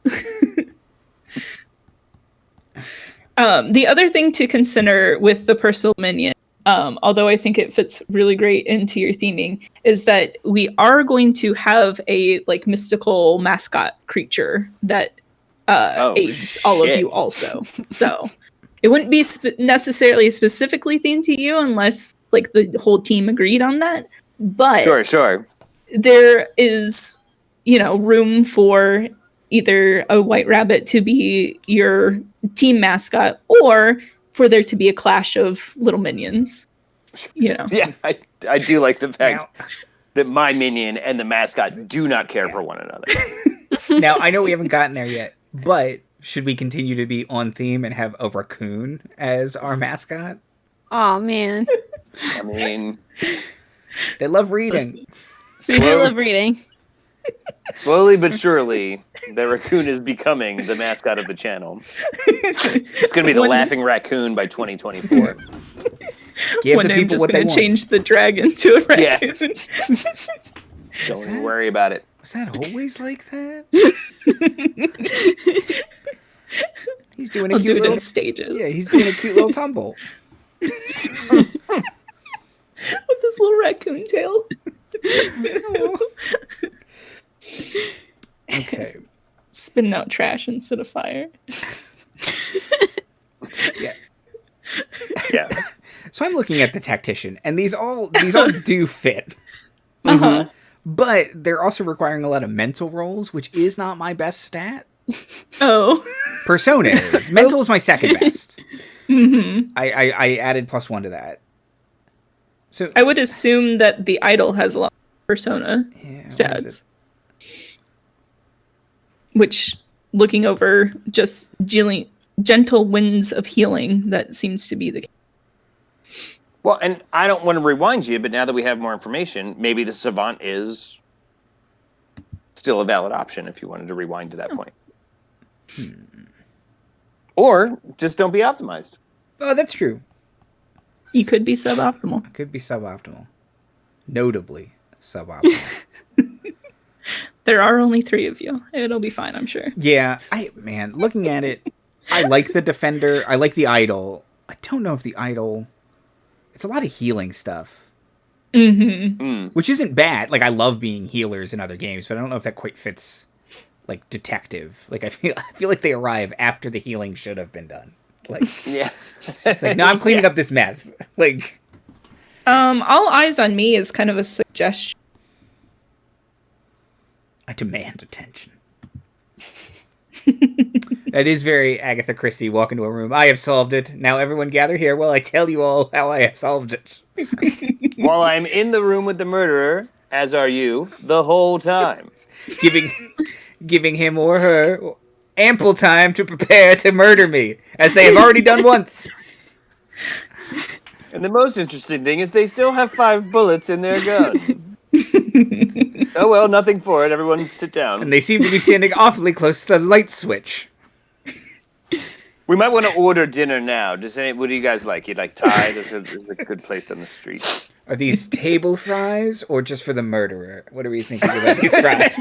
The other thing to consider with the personal minion, although I think it fits really great into your theming, is that we are going to have a like mystical mascot creature that aids all of you also. So it wouldn't be necessarily specifically themed to you unless like the whole team agreed on that. But sure. There is, room for either a white rabbit to be your team mascot or for there to be a clash of little minions. Yeah, I do like the fact that my minion and the mascot do not care for one another. Now, I know we haven't gotten there yet, but should we continue to be on theme and have a raccoon as our mascot? Oh man, I mean, They love reading. we do love reading. slowly but surely, the raccoon is becoming the mascot of the channel. It's going to be the laughing raccoon by 2024. Give One the day I'm people just what they going to want. change the dragon to a Yeah. raccoon. Don't even worry about it. Was that always like that? He's doing a I'll cute do it little in stages. Yeah, he's doing a cute little tumble. With this little raccoon tail. Okay. Spitting out trash instead of fire. Yeah. Yeah. So I'm looking at the tactician, and these all do fit. Uh-huh. But they're also requiring a lot of mental rolls, which is not my best stat. Oh. Persona is. Mental is my second best. Mm-hmm. I added +1 to that. So I would assume that the idol has a lot of persona yeah, what is stats. it? Which, looking over just gentle winds of healing, that seems to be the case. Well, and I don't want to rewind you, but now that we have more information, maybe the savant is still a valid option if you wanted to rewind to that point. Or just don't be optimized. Oh, that's true. You could be suboptimal. It could be suboptimal. Notably suboptimal. There are only 3 of you. It'll be fine, I'm sure. Yeah, looking at it, I like the defender. I like the idol. I don't know if the idol... It's a lot of healing stuff. Mm-hmm. Which isn't bad. Like, I love being healers in other games, but I don't know if that quite fits, like, detective. Like, I feel like they arrive after the healing should have been done. Like, Yeah. it's just like, no, I'm cleaning up this mess. Like... All eyes on me is kind of a suggestion. I demand attention. That is very Agatha Christie. Walk into a room. I have solved it. Now everyone gather here while I tell you all how I have solved it. While I'm in the room with the murderer, as are you, the whole time. Giving him or her ample time to prepare to murder me, as they have already done once. And the most interesting thing is they still have 5 bullets in their gun. Oh well, nothing for it. Everyone sit down. And they seem to be standing awfully close to the light switch. We might want to order dinner now. What do you guys like? You like Thai? There's a good place on the street. Are these table fries or just for the murderer? What are we thinking about these fries?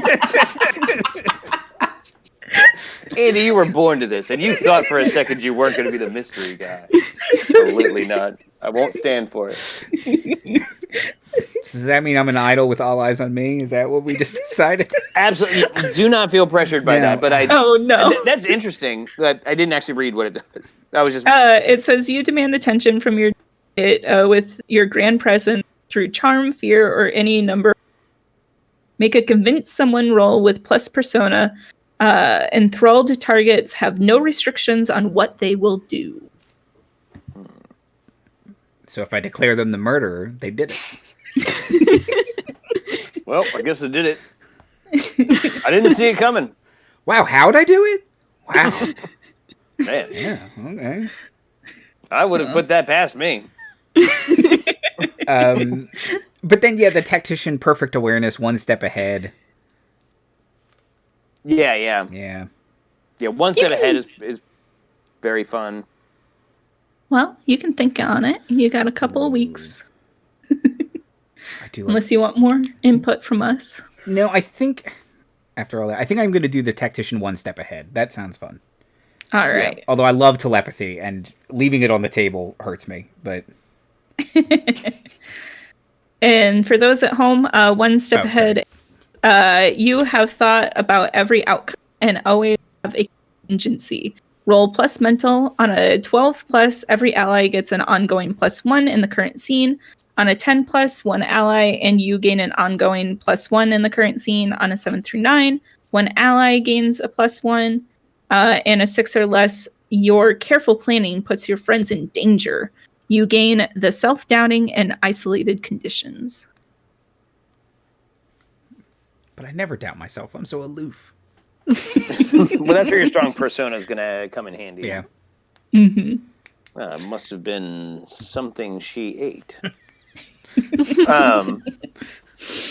Andy, you were born to this, and you thought for a second you weren't going to be the mystery guy. Absolutely not. I won't stand for it. Does that mean I'm an idol with all eyes on me? Is that what we just decided? Absolutely. Do not feel pressured by that. But Oh, no. That's interesting. I didn't actually read what it does. That was just. It says you demand attention from your with your grand presence through charm, fear, or any number. Make a convince someone roll with plus persona. Enthralled targets have no restrictions on what they will do. So if I declare them the murderer, they did it. Well, I guess I did it. I didn't see it coming. Wow, how'd I do it? Wow. Man. Yeah, okay. I would have put that past me. But then, yeah, the tactician, perfect awareness, one step ahead. Yeah. Yeah. Yeah, one step ahead is very fun. Well, you can think on it. You got a couple of weeks. I do like... Unless you want more input from us. No, I think, after all that, I think I'm going to do the tactician one step ahead. That sounds fun. All right. Yeah. Although I love telepathy, and leaving it on the table hurts me, but... And for those at home, one step ahead, you have thought about every outcome and always have a contingency. Roll plus mental. On a 12 plus, every ally gets an ongoing +1 in the current scene. On a 10 plus, one ally and you gain an ongoing +1 in the current scene. On a 7 through 9, one ally gains a +1. And a 6 or less, your careful planning puts your friends in danger. You gain the self-doubting and isolated conditions. But I never doubt myself. I'm so aloof. Well, that's where your strong persona is going to come in handy. Yeah. Must have been something she ate.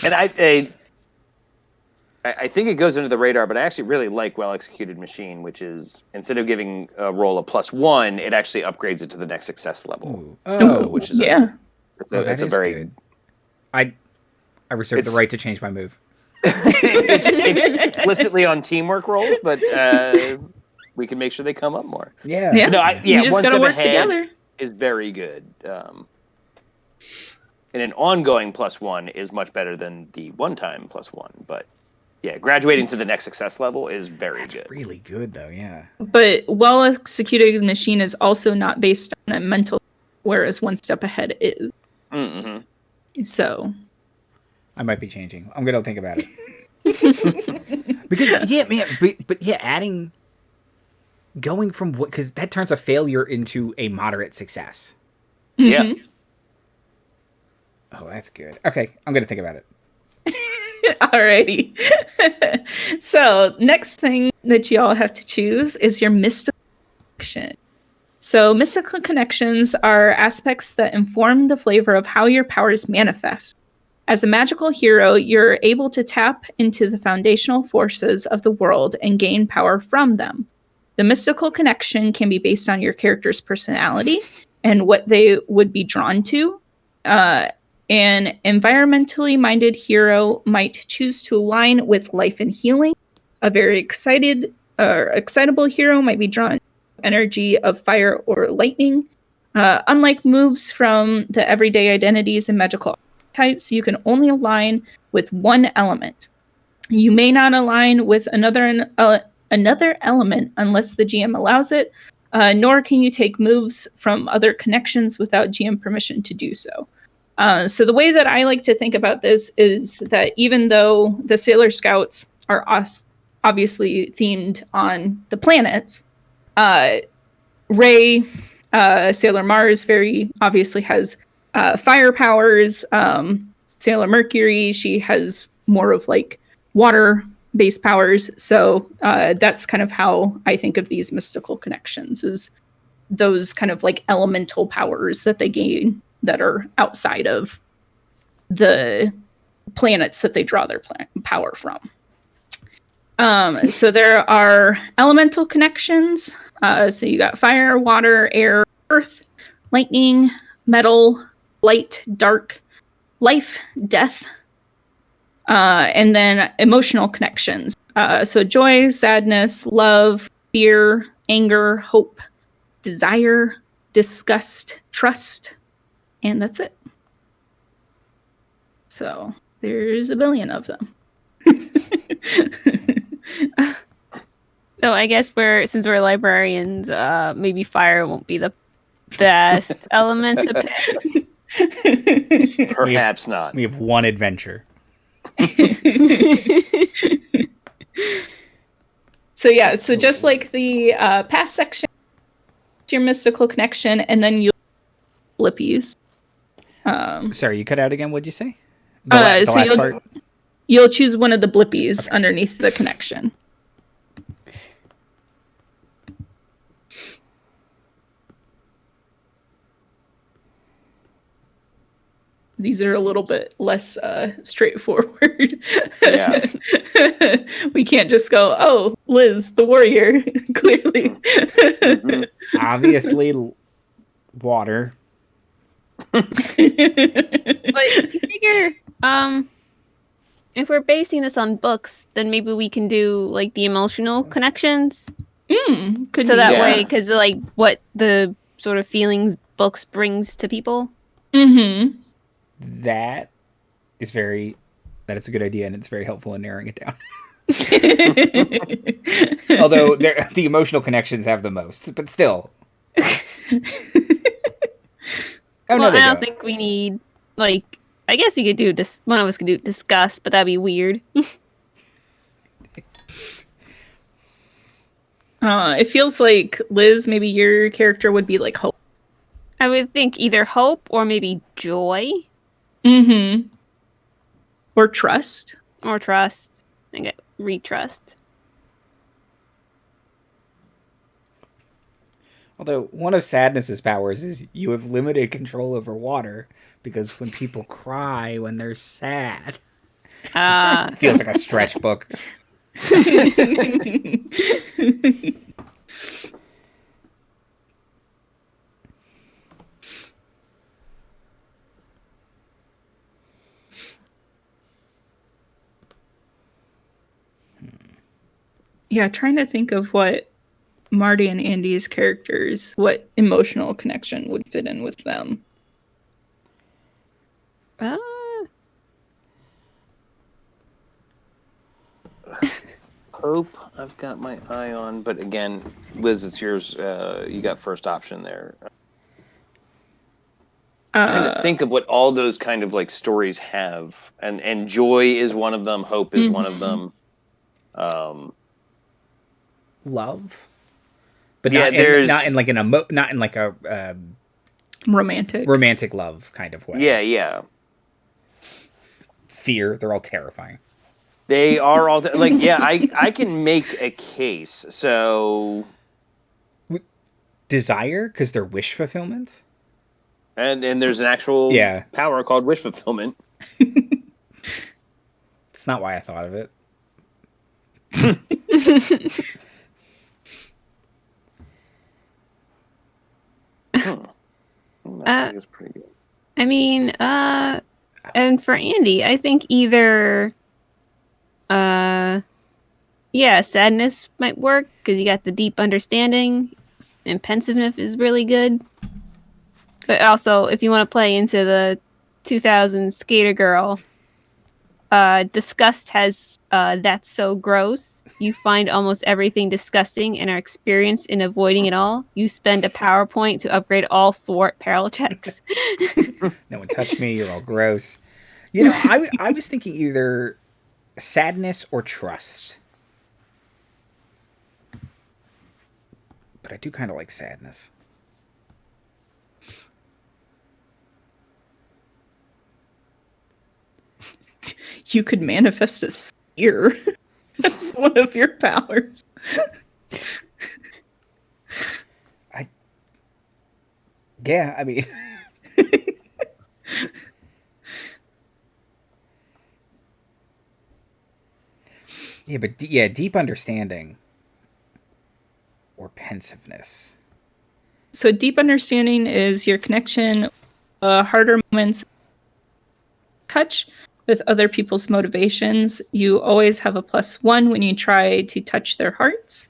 And I think it goes under the radar, but I actually really like well-executed machine, which is instead of giving a roll a +1, it actually upgrades it to the next success level. Ooh. Oh, which is that's a very good. I reserve the right to change my move. it's explicitly on teamwork rolls, but we can make sure they come up more. Yeah. Yeah. No, You just one gotta step work ahead together. is very good. And an ongoing +1 is much better than the one-time +1. But yeah, graduating to the next success level is very good. Really good though, yeah. But well-executed machine is also not based on a mental, whereas one step ahead is. Mm-hmm. So I might be changing. I'm gonna think about it. Because yeah, man, but yeah, going from what, because that turns a failure into a moderate success. Yeah. Oh, that's good. Okay, I'm gonna think about it. Alrighty. So next thing that you all have to choose is your mystical connection. So mystical connections are aspects that inform the flavor of how your powers manifest. As a magical hero, you're able to tap into the foundational forces of the world and gain power from them. The mystical connection can be based on your character's personality and what they would be drawn to. An environmentally minded hero might choose to align with life and healing. A very excitable hero might be drawn to energy of fire or lightning. Unlike moves from the everyday identities and magical types, you can only align with one element. You may not align with another element unless the GM allows it, nor can you take moves from other connections without GM permission to do so. So the way that I like to think about this is that even though the Sailor Scouts are obviously themed on the planets, Ray, Sailor Mars, very obviously has fire powers. Sailor Mercury, she has more of like water-based powers. So that's kind of how I think of these mystical connections, is those kind of like elemental powers that they gain that are outside of the planets that they draw their power from. So there are elemental connections. So you got fire, water, air, earth, lightning, metal, light, dark, life, death, and then emotional connections. So joy, sadness, love, fear, anger, hope, desire, disgust, trust, and that's it. So there's a billion of them. So I guess since we're librarians, maybe fire won't be the best element to pick. Perhaps not. We have one adventure. So just like the past section, your mystical connection, and then you'll blippies. Sorry, you cut out again. What'd you say? The last part? You'll choose one of the blippies underneath the connection. These are a little bit less straightforward. Yeah. We can't just go, oh, Liz, the warrior, clearly. Mm-hmm. Obviously, water. But you figure, if we're basing this on books, then maybe we can do like the emotional connections. Could so be, that yeah. way, because like what the sort of feelings books brings to people. Mm-hmm. That is a good idea, and it's very helpful in narrowing it down. Although the emotional connections have the most, but still. I don't think we need, like, I guess we could do this. One of us could do discuss, but that'd be weird. It feels like, Liz, maybe your character would be like hope. I would think either hope or maybe joy. Mm-hmm. Or trust. Or trust. I get retrust. Although one of Sadness's powers is you have limited control over water because when people cry when they're sad, feels like a stretch book. Yeah, trying to think of what Marty and Andy's characters, what emotional connection would fit in with them. Hope I've got my eye on, but again, Liz, it's yours. You got first option there. Trying to think of what all those kind of like stories have, and joy is one of them. Hope is one of them. Love, but yeah, not in like a romantic love kind of way. Yeah. Fear, they're all terrifying. They are all I can make a case. So desire, because they're wish fulfillment, and there's an actual power called wish fulfillment. It's not why I thought of it. I think it's pretty good. I mean, and for Andy, I think either, sadness might work because you got the deep understanding, and pensiveness is really good. But also, if you want to play into the 2000 Skater Girl, disgust has that's so gross. You find almost everything disgusting and are experienced in avoiding it all. You spend a PowerPoint to upgrade all thwart peril checks. No one touched me. You're all gross. You know, I was thinking either sadness or trust. But I do kind of like sadness. You could manifest a spear. That's one of your powers. I mean... deep understanding or pensiveness. So deep understanding is your connection, harder moments touch with other people's motivations. You always have a +1 when you try to touch their hearts.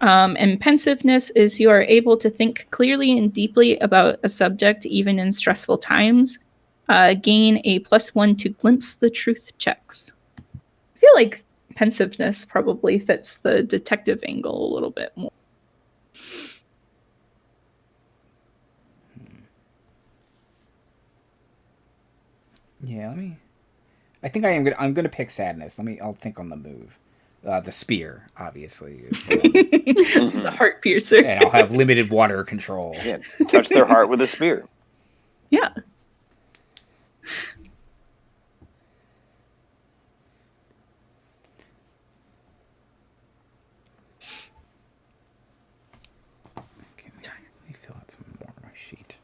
And pensiveness is you are able to think clearly and deeply about a subject, even in stressful times. Gain a +1 to glimpse the truth checks. I feel like pensiveness probably fits the detective angle a little bit more. Yeah, I think I'm gonna pick sadness. I'll think on the move. The spear, obviously. The heart piercer. And I'll have limited water control. Yeah, touch their heart with a spear. Yeah. Okay, let me fill out some more of my sheet.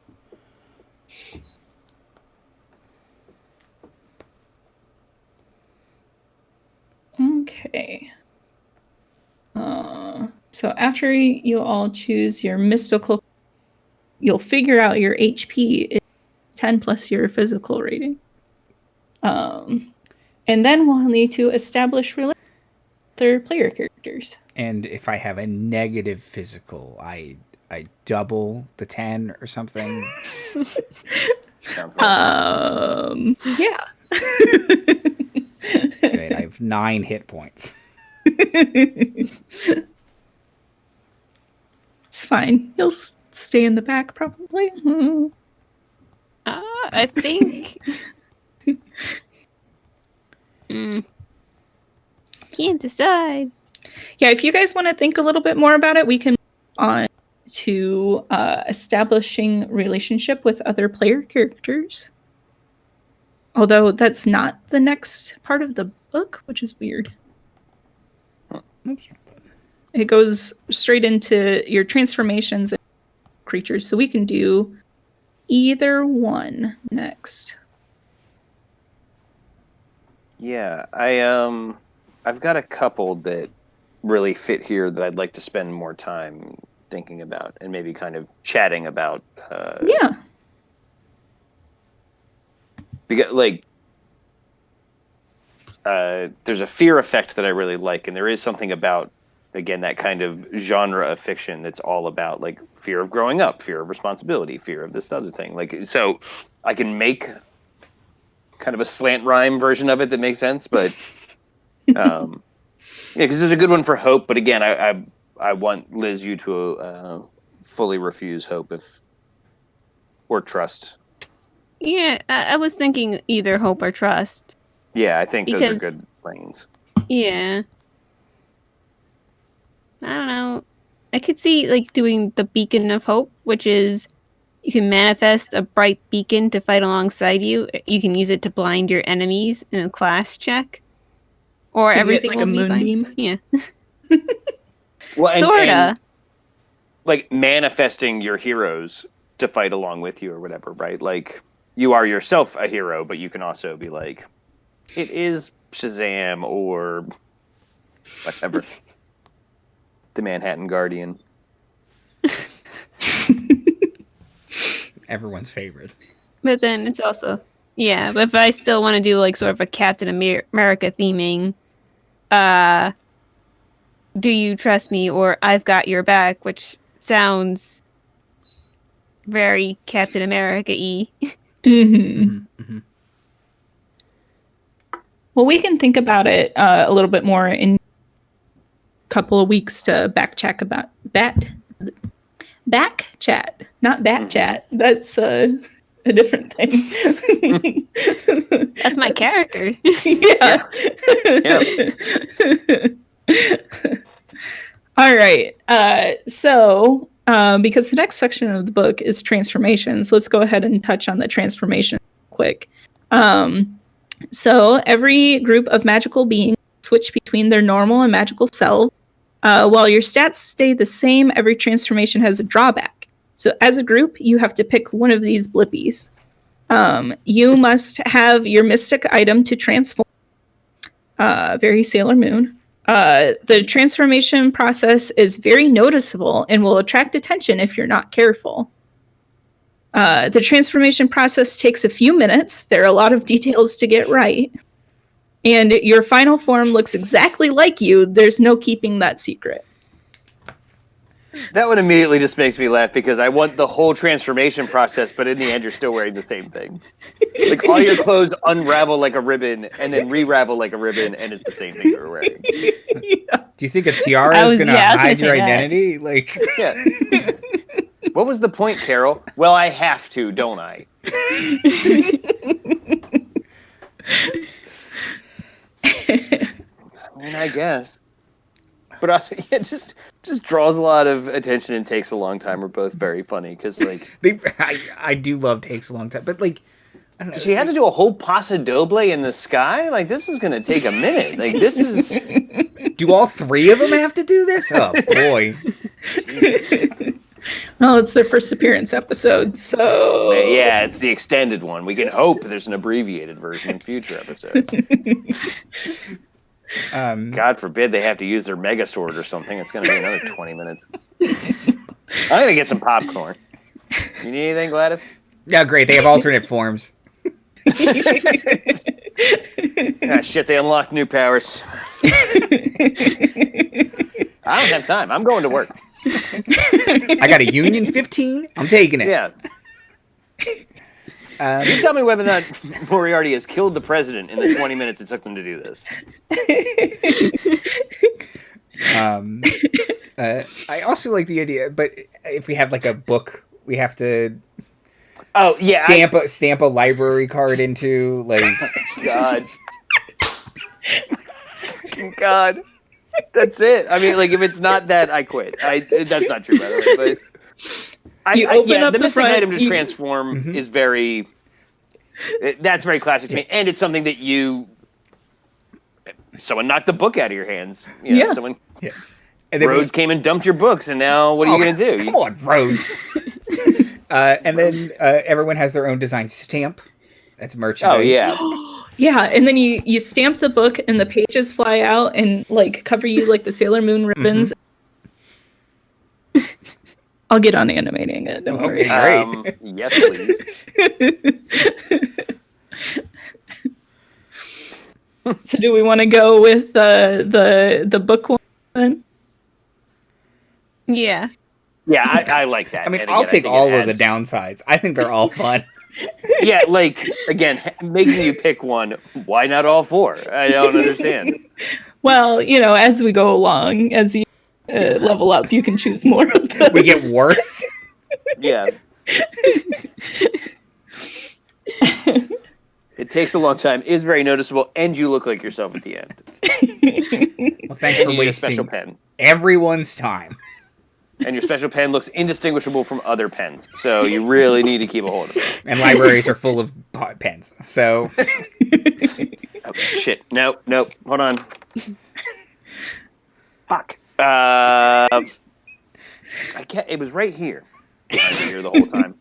Okay. So after you all choose your mystical, you'll figure out your HP is 10 plus your physical rating. And then we'll need to establish relations with their player characters. And if I have a negative physical, I double the 10 or something. Yeah. Great, I have 9 hit points. It's fine. He'll stay in the back, probably. I think. Can't decide. Yeah, if you guys want to think a little bit more about it, we can move on to establishing relationship with other player characters. Although that's not the next part of the book, which is weird. Oops. It goes straight into your transformations and creatures. So we can do either one next. Yeah, I've got a couple that really fit here that I'd like to spend more time thinking about and maybe kind of chatting about. Yeah. Because, like, there's a fear effect that I really like, and there is something about, again, that kind of genre of fiction that's all about, like, fear of growing up, fear of responsibility, fear of this other thing. Like, so I can make kind of a slant rhyme version of it that makes sense, but yeah, because there's a good one for hope, but again, I want Liz you to fully refuse hope or trust. Yeah, I was thinking either hope or trust. Yeah, I think those Because- are good lanes. Yeah. I don't know. I could see like doing the beacon of hope, which is you can manifest a bright beacon to fight alongside you. You can use it to blind your enemies in a class check. Or So you get, everything like, will a be fine. moonbeam? Yeah. Well, Sorta. and like manifesting your heroes to fight along with you or whatever, right? Like you are yourself a hero, but you can also be like, it is Shazam or whatever. The Manhattan Guardian. Everyone's favorite. But then it's also but if I still want to do like sort of a Captain America theming, do you trust me or I've got your back, which sounds very Captain America-y. Mm-hmm. Well, we can think about it a little bit more in a couple of weeks to back chat, not back chat. That's a different thing. That's my character. Yeah. All right. So because the next section of the book is transformations, let's go ahead and touch on the transformation quick. So every group of magical beings switch between their normal and magical self. While your stats stay the same, every transformation has a drawback. So as a group, you have to pick one of these blippies. You must have your mystic item to transform. Very Sailor Moon. The transformation process is very noticeable and will attract attention if you're not careful. The transformation process takes a few minutes. There are a lot of details to get right. And your final form looks exactly like you. There's no keeping that secret. That one immediately just makes me laugh because I want the whole transformation process, but in the end, you're still wearing the same thing. Like all your clothes unravel like a ribbon and then re-ravel like a ribbon, and it's the same thing you're wearing. Yeah. Do you think a tiara is going to hide your identity? Like, yeah. What was the point, Carol? Well, I have to, don't I? I mean, I guess. But also, yeah, just draws a lot of attention and takes a long time. We're both very funny because, like, I do love takes a long time, but like, I don't know. She had to do a whole paso doble in the sky. Like, this is gonna take a minute. Like, this is. Do all three of them have to do this? Oh boy. Well, it's their first appearance episode, so Yeah, it's the extended one. We can hope there's an abbreviated version in future episodes. God forbid they have to use their Megazord or something. It's going to be another 20 minutes. I'm going to get some popcorn. You need anything, Gladys? Yeah, great. They have alternate forms. Ah, shit, they unlocked new powers. I don't have time. I'm going to work. I got a Union 15. I'm taking it. Yeah. You tell me whether or not Moriarty has killed the president in the 20 minutes it took them to do this. I also like the idea, but if we have like a book, we have to stamp a library card into, like. God. God. That's it. I mean, like, if it's not that, I quit. That's not true, by the way. But the mystic item to transform is very. That's very classic to me, and it's something that someone knocked the book out of your hands. You know, someone. Yeah. And then Rhodes came and dumped your books, and now what are you going to do? Come on, Rhodes. And then everyone has their own design stamp. That's merchandise. Oh yeah. Yeah, and then you stamp the book and the pages fly out and like cover you like the Sailor Moon ribbons. I'll get on animating it, don't worry. Great. Yes, please. So do we want to go with the book one then? Yeah. Yeah, I like that. I mean, And I'll again, take think all it of the adds- downsides. I think they're all fun. Yeah, like again, making you pick one. Why not all four? I don't understand. Well, as we go along, as you level up, you can choose more of those. We get worse. Yeah. It takes a long time, is very noticeable, and you look like yourself at the end. Well, thanks And for you need a special wasting pen. everyone's time. And your special pen looks indistinguishable from other pens, so you really need to keep a hold of it. And libraries are full of pens. So Oh, shit. Nope. Hold on. Fuck. I can't. It was right here. I was here the whole time.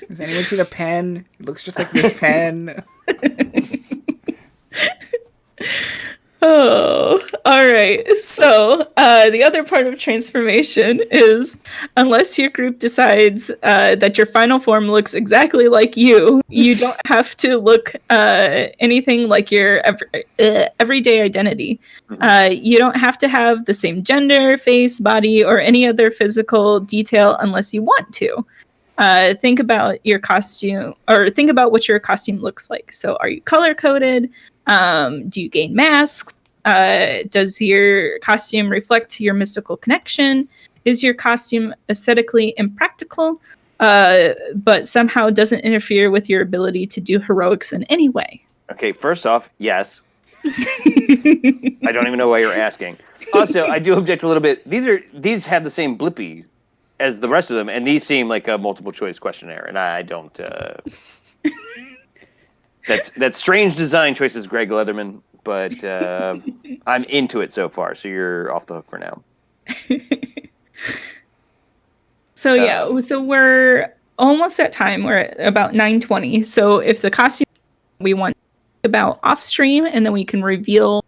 Does anyone see the pen? It looks just like this pen. Oh, all right. So the other part of transformation is unless your group decides that your final form looks exactly like you don't have to look anything like your everyday identity. You don't have to have the same gender, face, body, or any other physical detail unless you want to. Think about your costume, or think about what your costume looks like. So are you color-coded? Do you gain masks? Does your costume reflect your mystical connection? Is your costume aesthetically impractical, but somehow doesn't interfere with your ability to do heroics in any way? Okay, first off, yes. I don't even know why you're asking. Also, I do object a little bit. These have the same blippy as the rest of them, and these seem like a multiple choice questionnaire, and I don't. That's strange design choices, Greg Leatherman, but I'm into it so far. So you're off the hook for now. So yeah, so we're almost at time. We're at about 9:20. So if the costume we want about off stream, and then we can reveal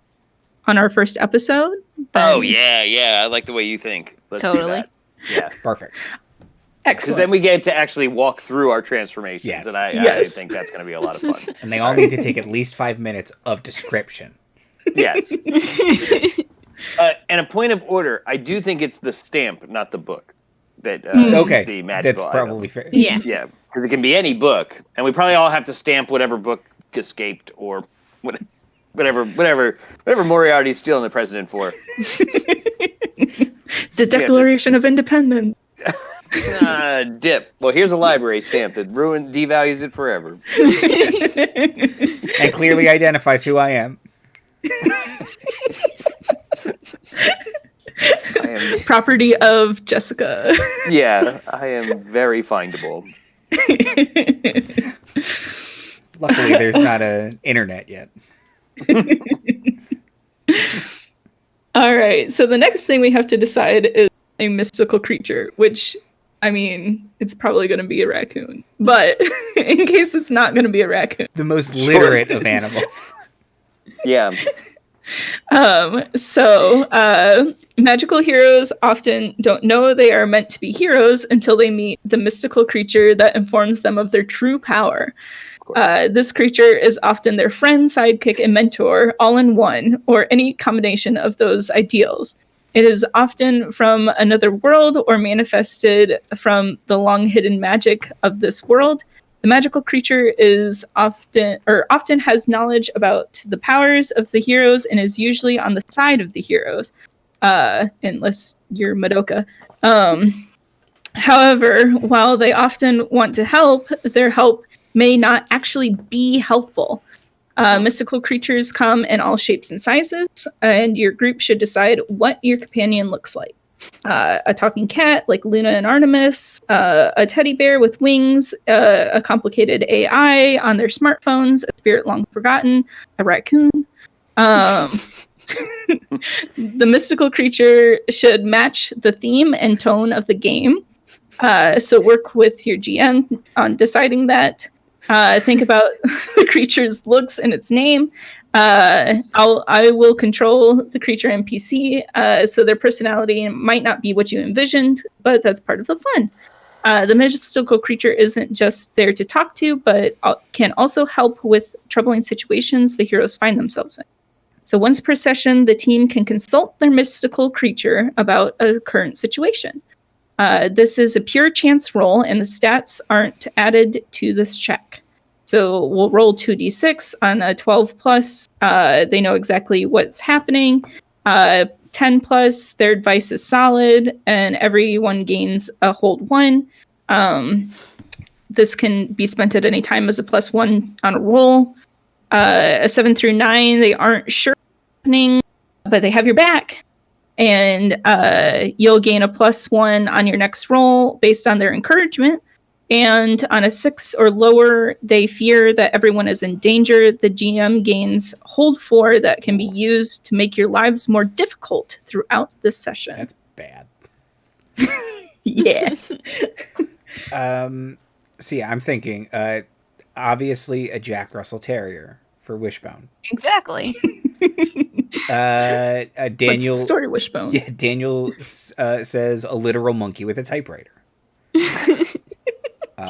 on our first episode. Oh yeah, I like the way you think. Let's do Totally. that. Yeah, Perfect. because Excellent. then we get to actually walk through our transformations, Yes. and I Yes. think that's going to be a lot of fun. And they all need to take at least 5 minutes of description. Yes. And a point of order, I do think it's the stamp, not the book. That Okay, the magical that's probably fair. Yeah. Yeah, because it can be any book, and we probably all have to stamp whatever book escaped or whatever Moriarty's stealing the president for. The Declaration of Independence. Dip. Well, here's a library stamp that devalues it forever. And clearly identifies who I am. I am, Property of Jessica. yeah, I am very findable. Luckily, there's not an internet yet. All right. So the next thing we have to decide is a mystical creature, which, I mean, it's probably going to be a raccoon. But in case it's not going to be a raccoon. The most literate of animals. Yeah. Magical heroes often don't know they are meant to be heroes until they meet the mystical creature that informs them of their true power. This creature is often their friend, sidekick, and mentor, all in one, or any combination of those ideals. It is often from another world or manifested from the long-hidden magic of this world. The magical creature is often has knowledge about the powers of the heroes and is usually on the side of the heroes, unless you're Madoka. However, while they often want to help, their help may not actually be helpful. Mystical creatures come in all shapes and sizes, and your group should decide what your companion looks like. A talking cat like Luna and Artemis, a teddy bear with wings, a complicated AI on their smartphones, a spirit long forgotten, a raccoon. The mystical creature should match the theme and tone of the game. So work with your GM on deciding that. Think about the creature's looks and its name. I will control the creature NPC, so their personality might not be what you envisioned, but that's part of the fun. The mystical creature isn't just there to talk to, but can also help with troubling situations the heroes find themselves in. So once per session, the team can consult their mystical creature about a current situation. This is a pure chance roll, and the stats aren't added to this check. So we'll roll 2d6 on a 12 plus. They know exactly what's happening. 10 plus, their advice is solid, and everyone gains a hold 1. This can be spent at any time as a +1 on a roll. A 7 through 9, they aren't sure what's happening, but they have your back. And you'll gain a +1 on your next roll based on their encouragement. And on a 6 or lower, they fear that everyone is in danger. The GM gains hold 4 that can be used to make your lives more difficult throughout this session. That's bad. Yeah. So yeah, I'm thinking, obviously a Jack Russell Terrier for Wishbone. Exactly. Daniel. What's the story, Wishbone? Yeah, Daniel says a literal monkey with a typewriter.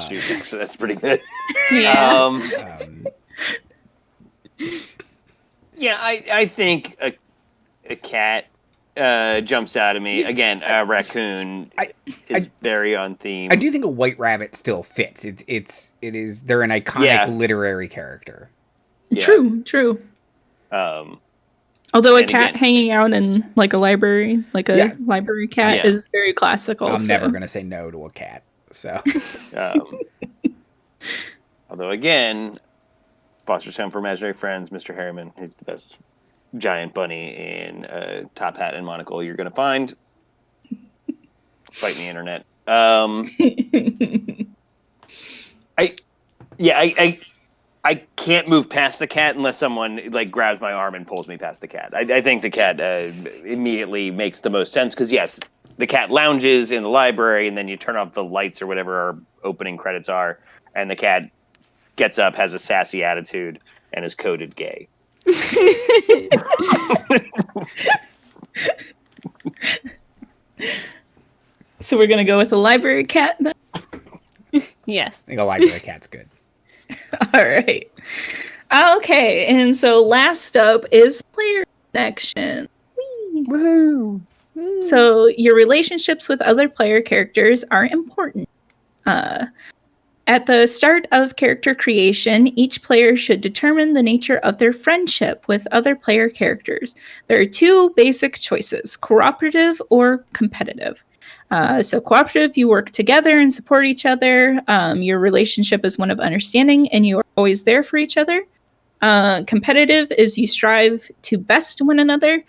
Shoot, so that's pretty good. Yeah. Yeah, I think a cat jumps out of me. Again, a raccoon is very on theme. I do think a white rabbit still fits. It is. They're an iconic literary character. Yeah. True. Although a cat hanging out in like a library, like a library cat, is very classical. I'm never going to say no to a cat. So, although again, Foster's Home for Imaginary Friends, Mr. Harriman, he's the best giant bunny in a top hat and monocle you're going to find. Fight the internet. I can't move past the cat unless someone like grabs my arm and pulls me past the cat. I think the cat immediately makes the most sense because yes, the cat lounges in the library and then you turn off the lights or whatever our opening credits are, and the cat gets up, has a sassy attitude, and is coded gay. So we're gonna go with a library cat then? Yes. I think a library cat's good. All right. Okay, and so last up is player connection. Woohoo! So your relationships with other player characters are important. At the start of character creation, each player should determine the nature of their friendship with other player characters. There are 2 basic choices, cooperative or competitive. So cooperative, you work together and support each other. Your relationship is one of understanding and you are always there for each other. Competitive is you strive to best one another.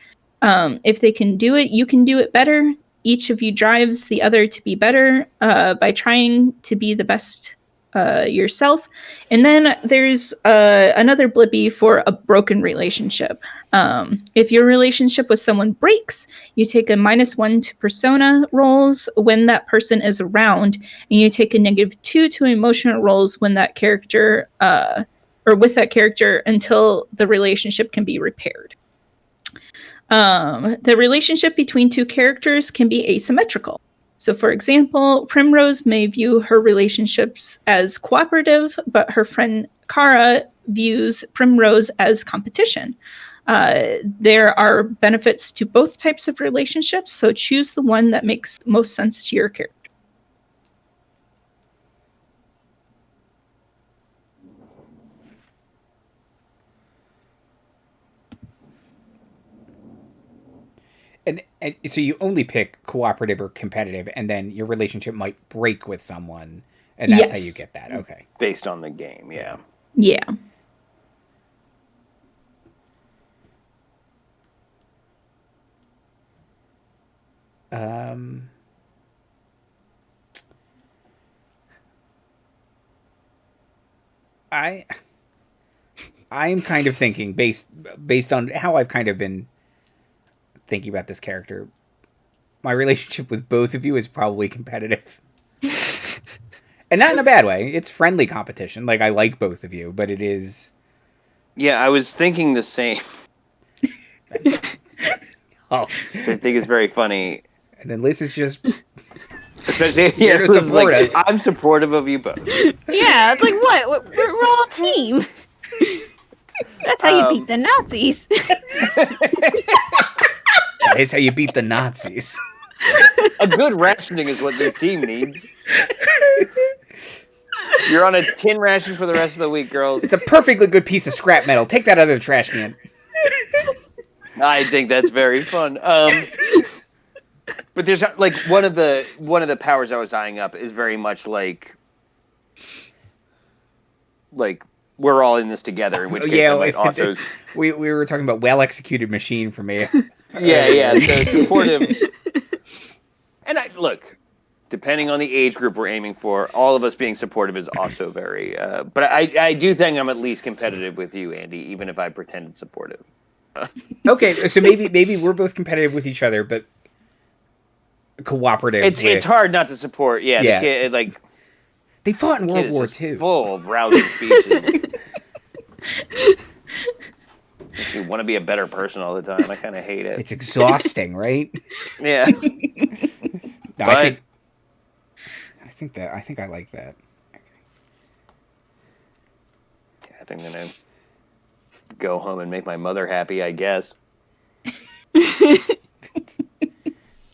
If they can do it, you can do it better. Each of you drives the other to be better by trying to be the best yourself. And then there's another blippy for a broken relationship. If your relationship with someone breaks, you take a -1 to persona rolls when that person is around, and you take a -2 to emotional rolls when that character or with that character until the relationship can be repaired. The relationship between 2 characters can be asymmetrical. So, for example, Primrose may view her relationships as cooperative, but her friend Kara views Primrose as competition. There are benefits to both types of relationships, so choose the one that makes most sense to your character. And so you only pick cooperative or competitive, and then your relationship might break with someone, and that's how you get that. Okay. Based on the game, yeah. Yeah. I'm kind of thinking based on how I've kind of been thinking about this character, my relationship with both of you is probably competitive. And not in a bad way. It's friendly competition. Like, I like both of you, but it is... Yeah, I was thinking the same. Oh. So I think it's very funny. And then Liz is just... Especially, here to support us. I'm supportive of you both. Yeah, it's like, what? We're all a team. That's how you beat the Nazis. That is how you beat the Nazis. A good rationing is what this team needs. You're on a tin ration for the rest of the week, girls. It's a perfectly good piece of scrap metal. Take that out of the trash can. I think that's very fun. But there's like one of the powers I was eyeing up is very much like we're all in this together. In which case, I might also we were talking about well executed machine for me. Yeah. So supportive. And look, depending on the age group we're aiming for, all of us being supportive is also very. But I do think I'm at least competitive with you, Andy, even if I pretended supportive. Okay, so maybe we're both competitive with each other, but cooperative. It's hard not to support. Yeah. The kid, like they fought in World War II. Full of rousing speeches. Makes you want to be a better person all the time. I kind of hate it. It's exhausting, right? Yeah. I think I like that. Yeah, I think I'm gonna go home and make my mother happy, I guess.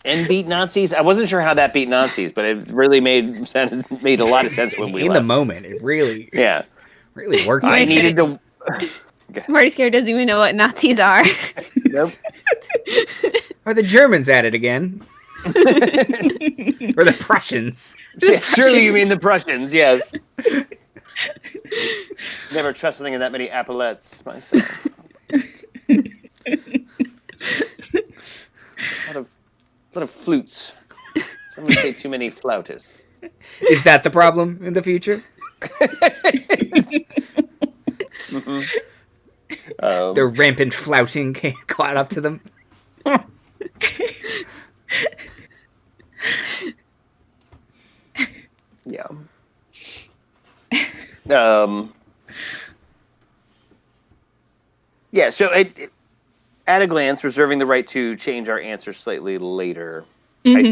And beat Nazis. I wasn't sure how that beat Nazis, but it really made a lot of sense when we in left. the moment. It really really worked. I needed to. Marty Scare doesn't even know what Nazis are. Nope. Are the Germans at it again? Or the Prussians? Yeah, surely you mean the Prussians? Yes. Never trust something in that many epaulettes myself. A lot of flutes. Somebody say too many flautists. Is that the problem in the future? Mm-hmm. The rampant flouting caught up to them. Yeah. Yeah, so at a glance, reserving the right to change our answer slightly later, I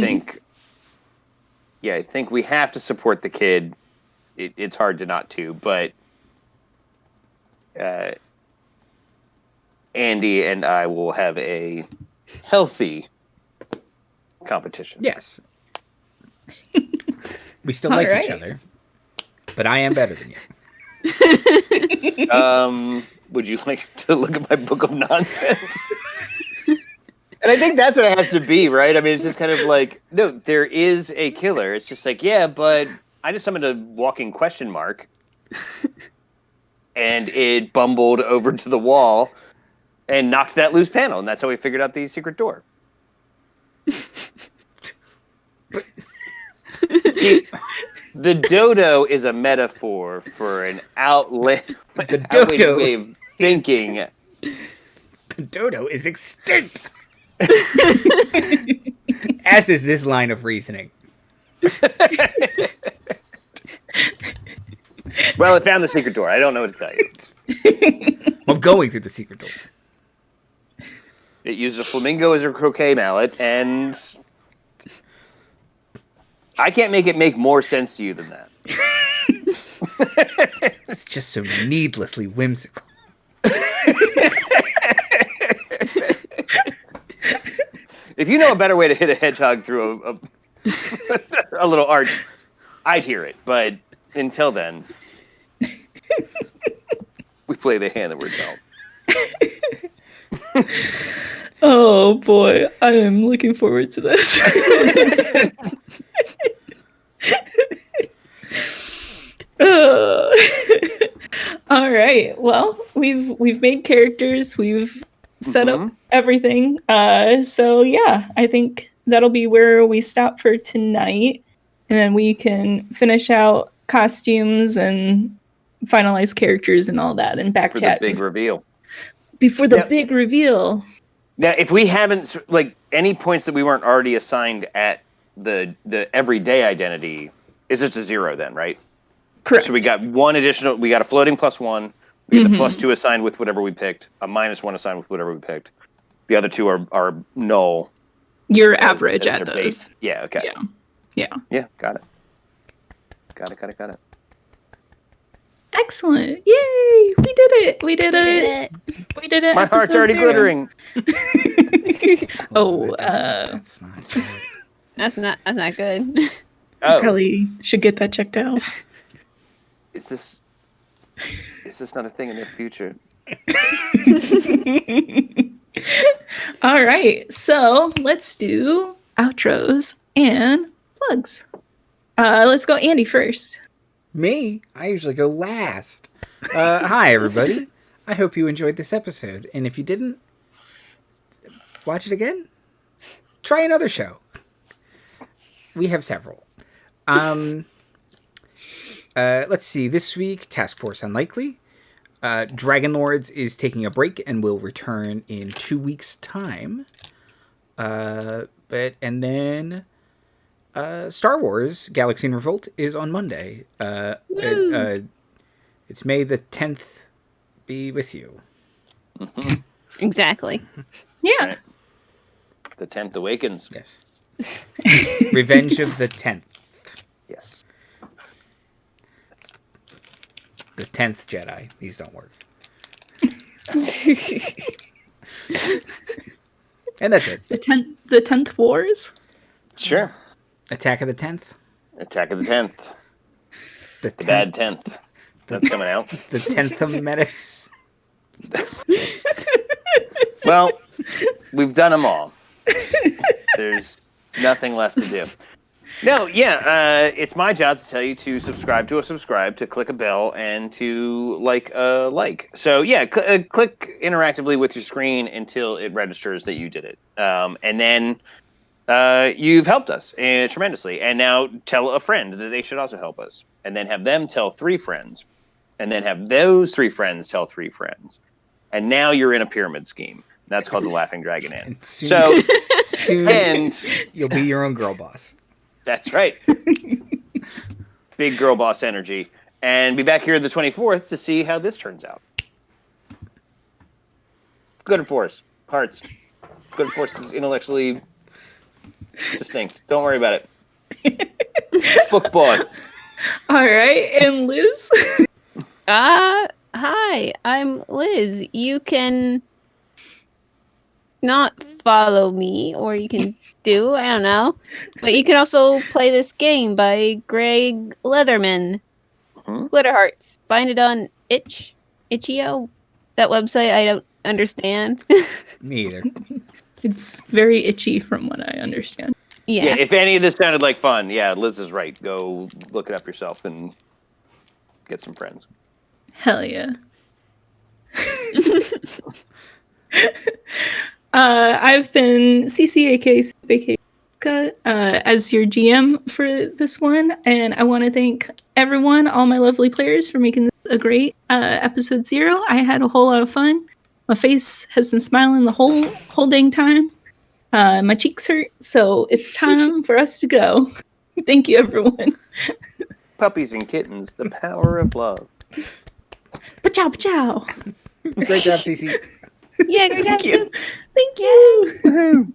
think we have to support the kid. It's hard to not to, but Andy and I will have a healthy competition. Yes. We still like each other, but I am better than you. Would you like to look at my book of nonsense? And I think that's what it has to be, right? I mean, it's just kind of like, no, there is a killer. It's just like, yeah, but I just summoned a walking question mark. And it bumbled over to the wall and knocked that loose panel. And that's how we figured out the secret door. See, the dodo is a metaphor for an outlandish way of thinking. The dodo is extinct. As is this line of reasoning. Well, it found the secret door. I don't know what to tell you. I'm going through the secret door. It used a flamingo as a croquet mallet, and I can't make it make more sense to you than that. It's just so needlessly whimsical. If you know a better way to hit a hedgehog through a little arch, I'd hear it. But until then, we play the hand that we're dealt. Oh boy, I am looking forward to this. All right. Well, we've made characters. We've set up everything. So yeah, I think that'll be where we stop for tonight, and then we can finish out costumes and finalize characters and all that, and back for chat the big reveal. Before the big reveal. Now, if we haven't, like, any points that we weren't already assigned at the everyday identity, is just a 0 then, right? Correct. So we got one additional. We got a floating +1. We get the +2 assigned with whatever we picked. A -1 assigned with whatever we picked. The other 2 are null. You're average at those. Base. Yeah. Okay. Yeah. Got it. Got it. Excellent. Yay! We did it. We did it. My heart's already glittering. That's not good. That's not good. Oh, Probably should get that checked out. is this not a thing in the future? All right. So let's do outros and plugs. Let's go Andy first. Me? I usually go last. Hi, everybody. I hope you enjoyed this episode. And if you didn't, watch it again. Try another show. We have several. Let's see. This week, Task Force Unlikely. Dragon Lords is taking a break and will return in 2 weeks' time. And then Star Wars Galaxy and Revolt is on Monday. It's May the 10th. Be with you. Exactly. Yeah. Right. The 10th awakens. Yes. Revenge of the 10th. Yes. The 10th Jedi. These don't work. And that's it. The 10th Wars. Sure. Attack of the 10th. Attack of the 10th. The The bad 10th. That's coming out. The 10th of Menace. Well, we've done them all. There's nothing left to do. No, it's my job to tell you to subscribe, to click a bell, and to like. So click interactively with your screen until it registers that you did it, and then you've helped us tremendously. And now tell a friend that they should also help us, and then have them tell 3 friends, and then have those 3 friends tell 3 friends, and now you're in a pyramid scheme. That's called the Laughing Dragon Inn. And soon you'll be your own girl boss. That's right. Big girl boss energy. And be back here the 24th to see how this turns out. Good Force. Hearts. Good Force is intellectually distinct. Don't worry about it. Football. All right. And Liz? Hi, I'm Liz. You can not follow me, or you can I don't know. But you can also play this game by Greg Leatherman. Glitter Hearts. Find it on Itch.io. That website I don't understand. Me either. It's very itchy from what I understand. Yeah. If any of this sounded like fun, Liz is right. Go look it up yourself and get some friends. Hell yeah. I've been CCAK as your GM for this one, and I want to thank everyone, all my lovely players, for making this a great episode 0. I had a whole lot of fun. My face has been smiling the whole dang time. My cheeks hurt, so it's time for us to go. Thank you, everyone. Puppies and kittens, the power of love. Pachow, pachow. Great job, Cece. Yeah, great job. Thank you. Thank you.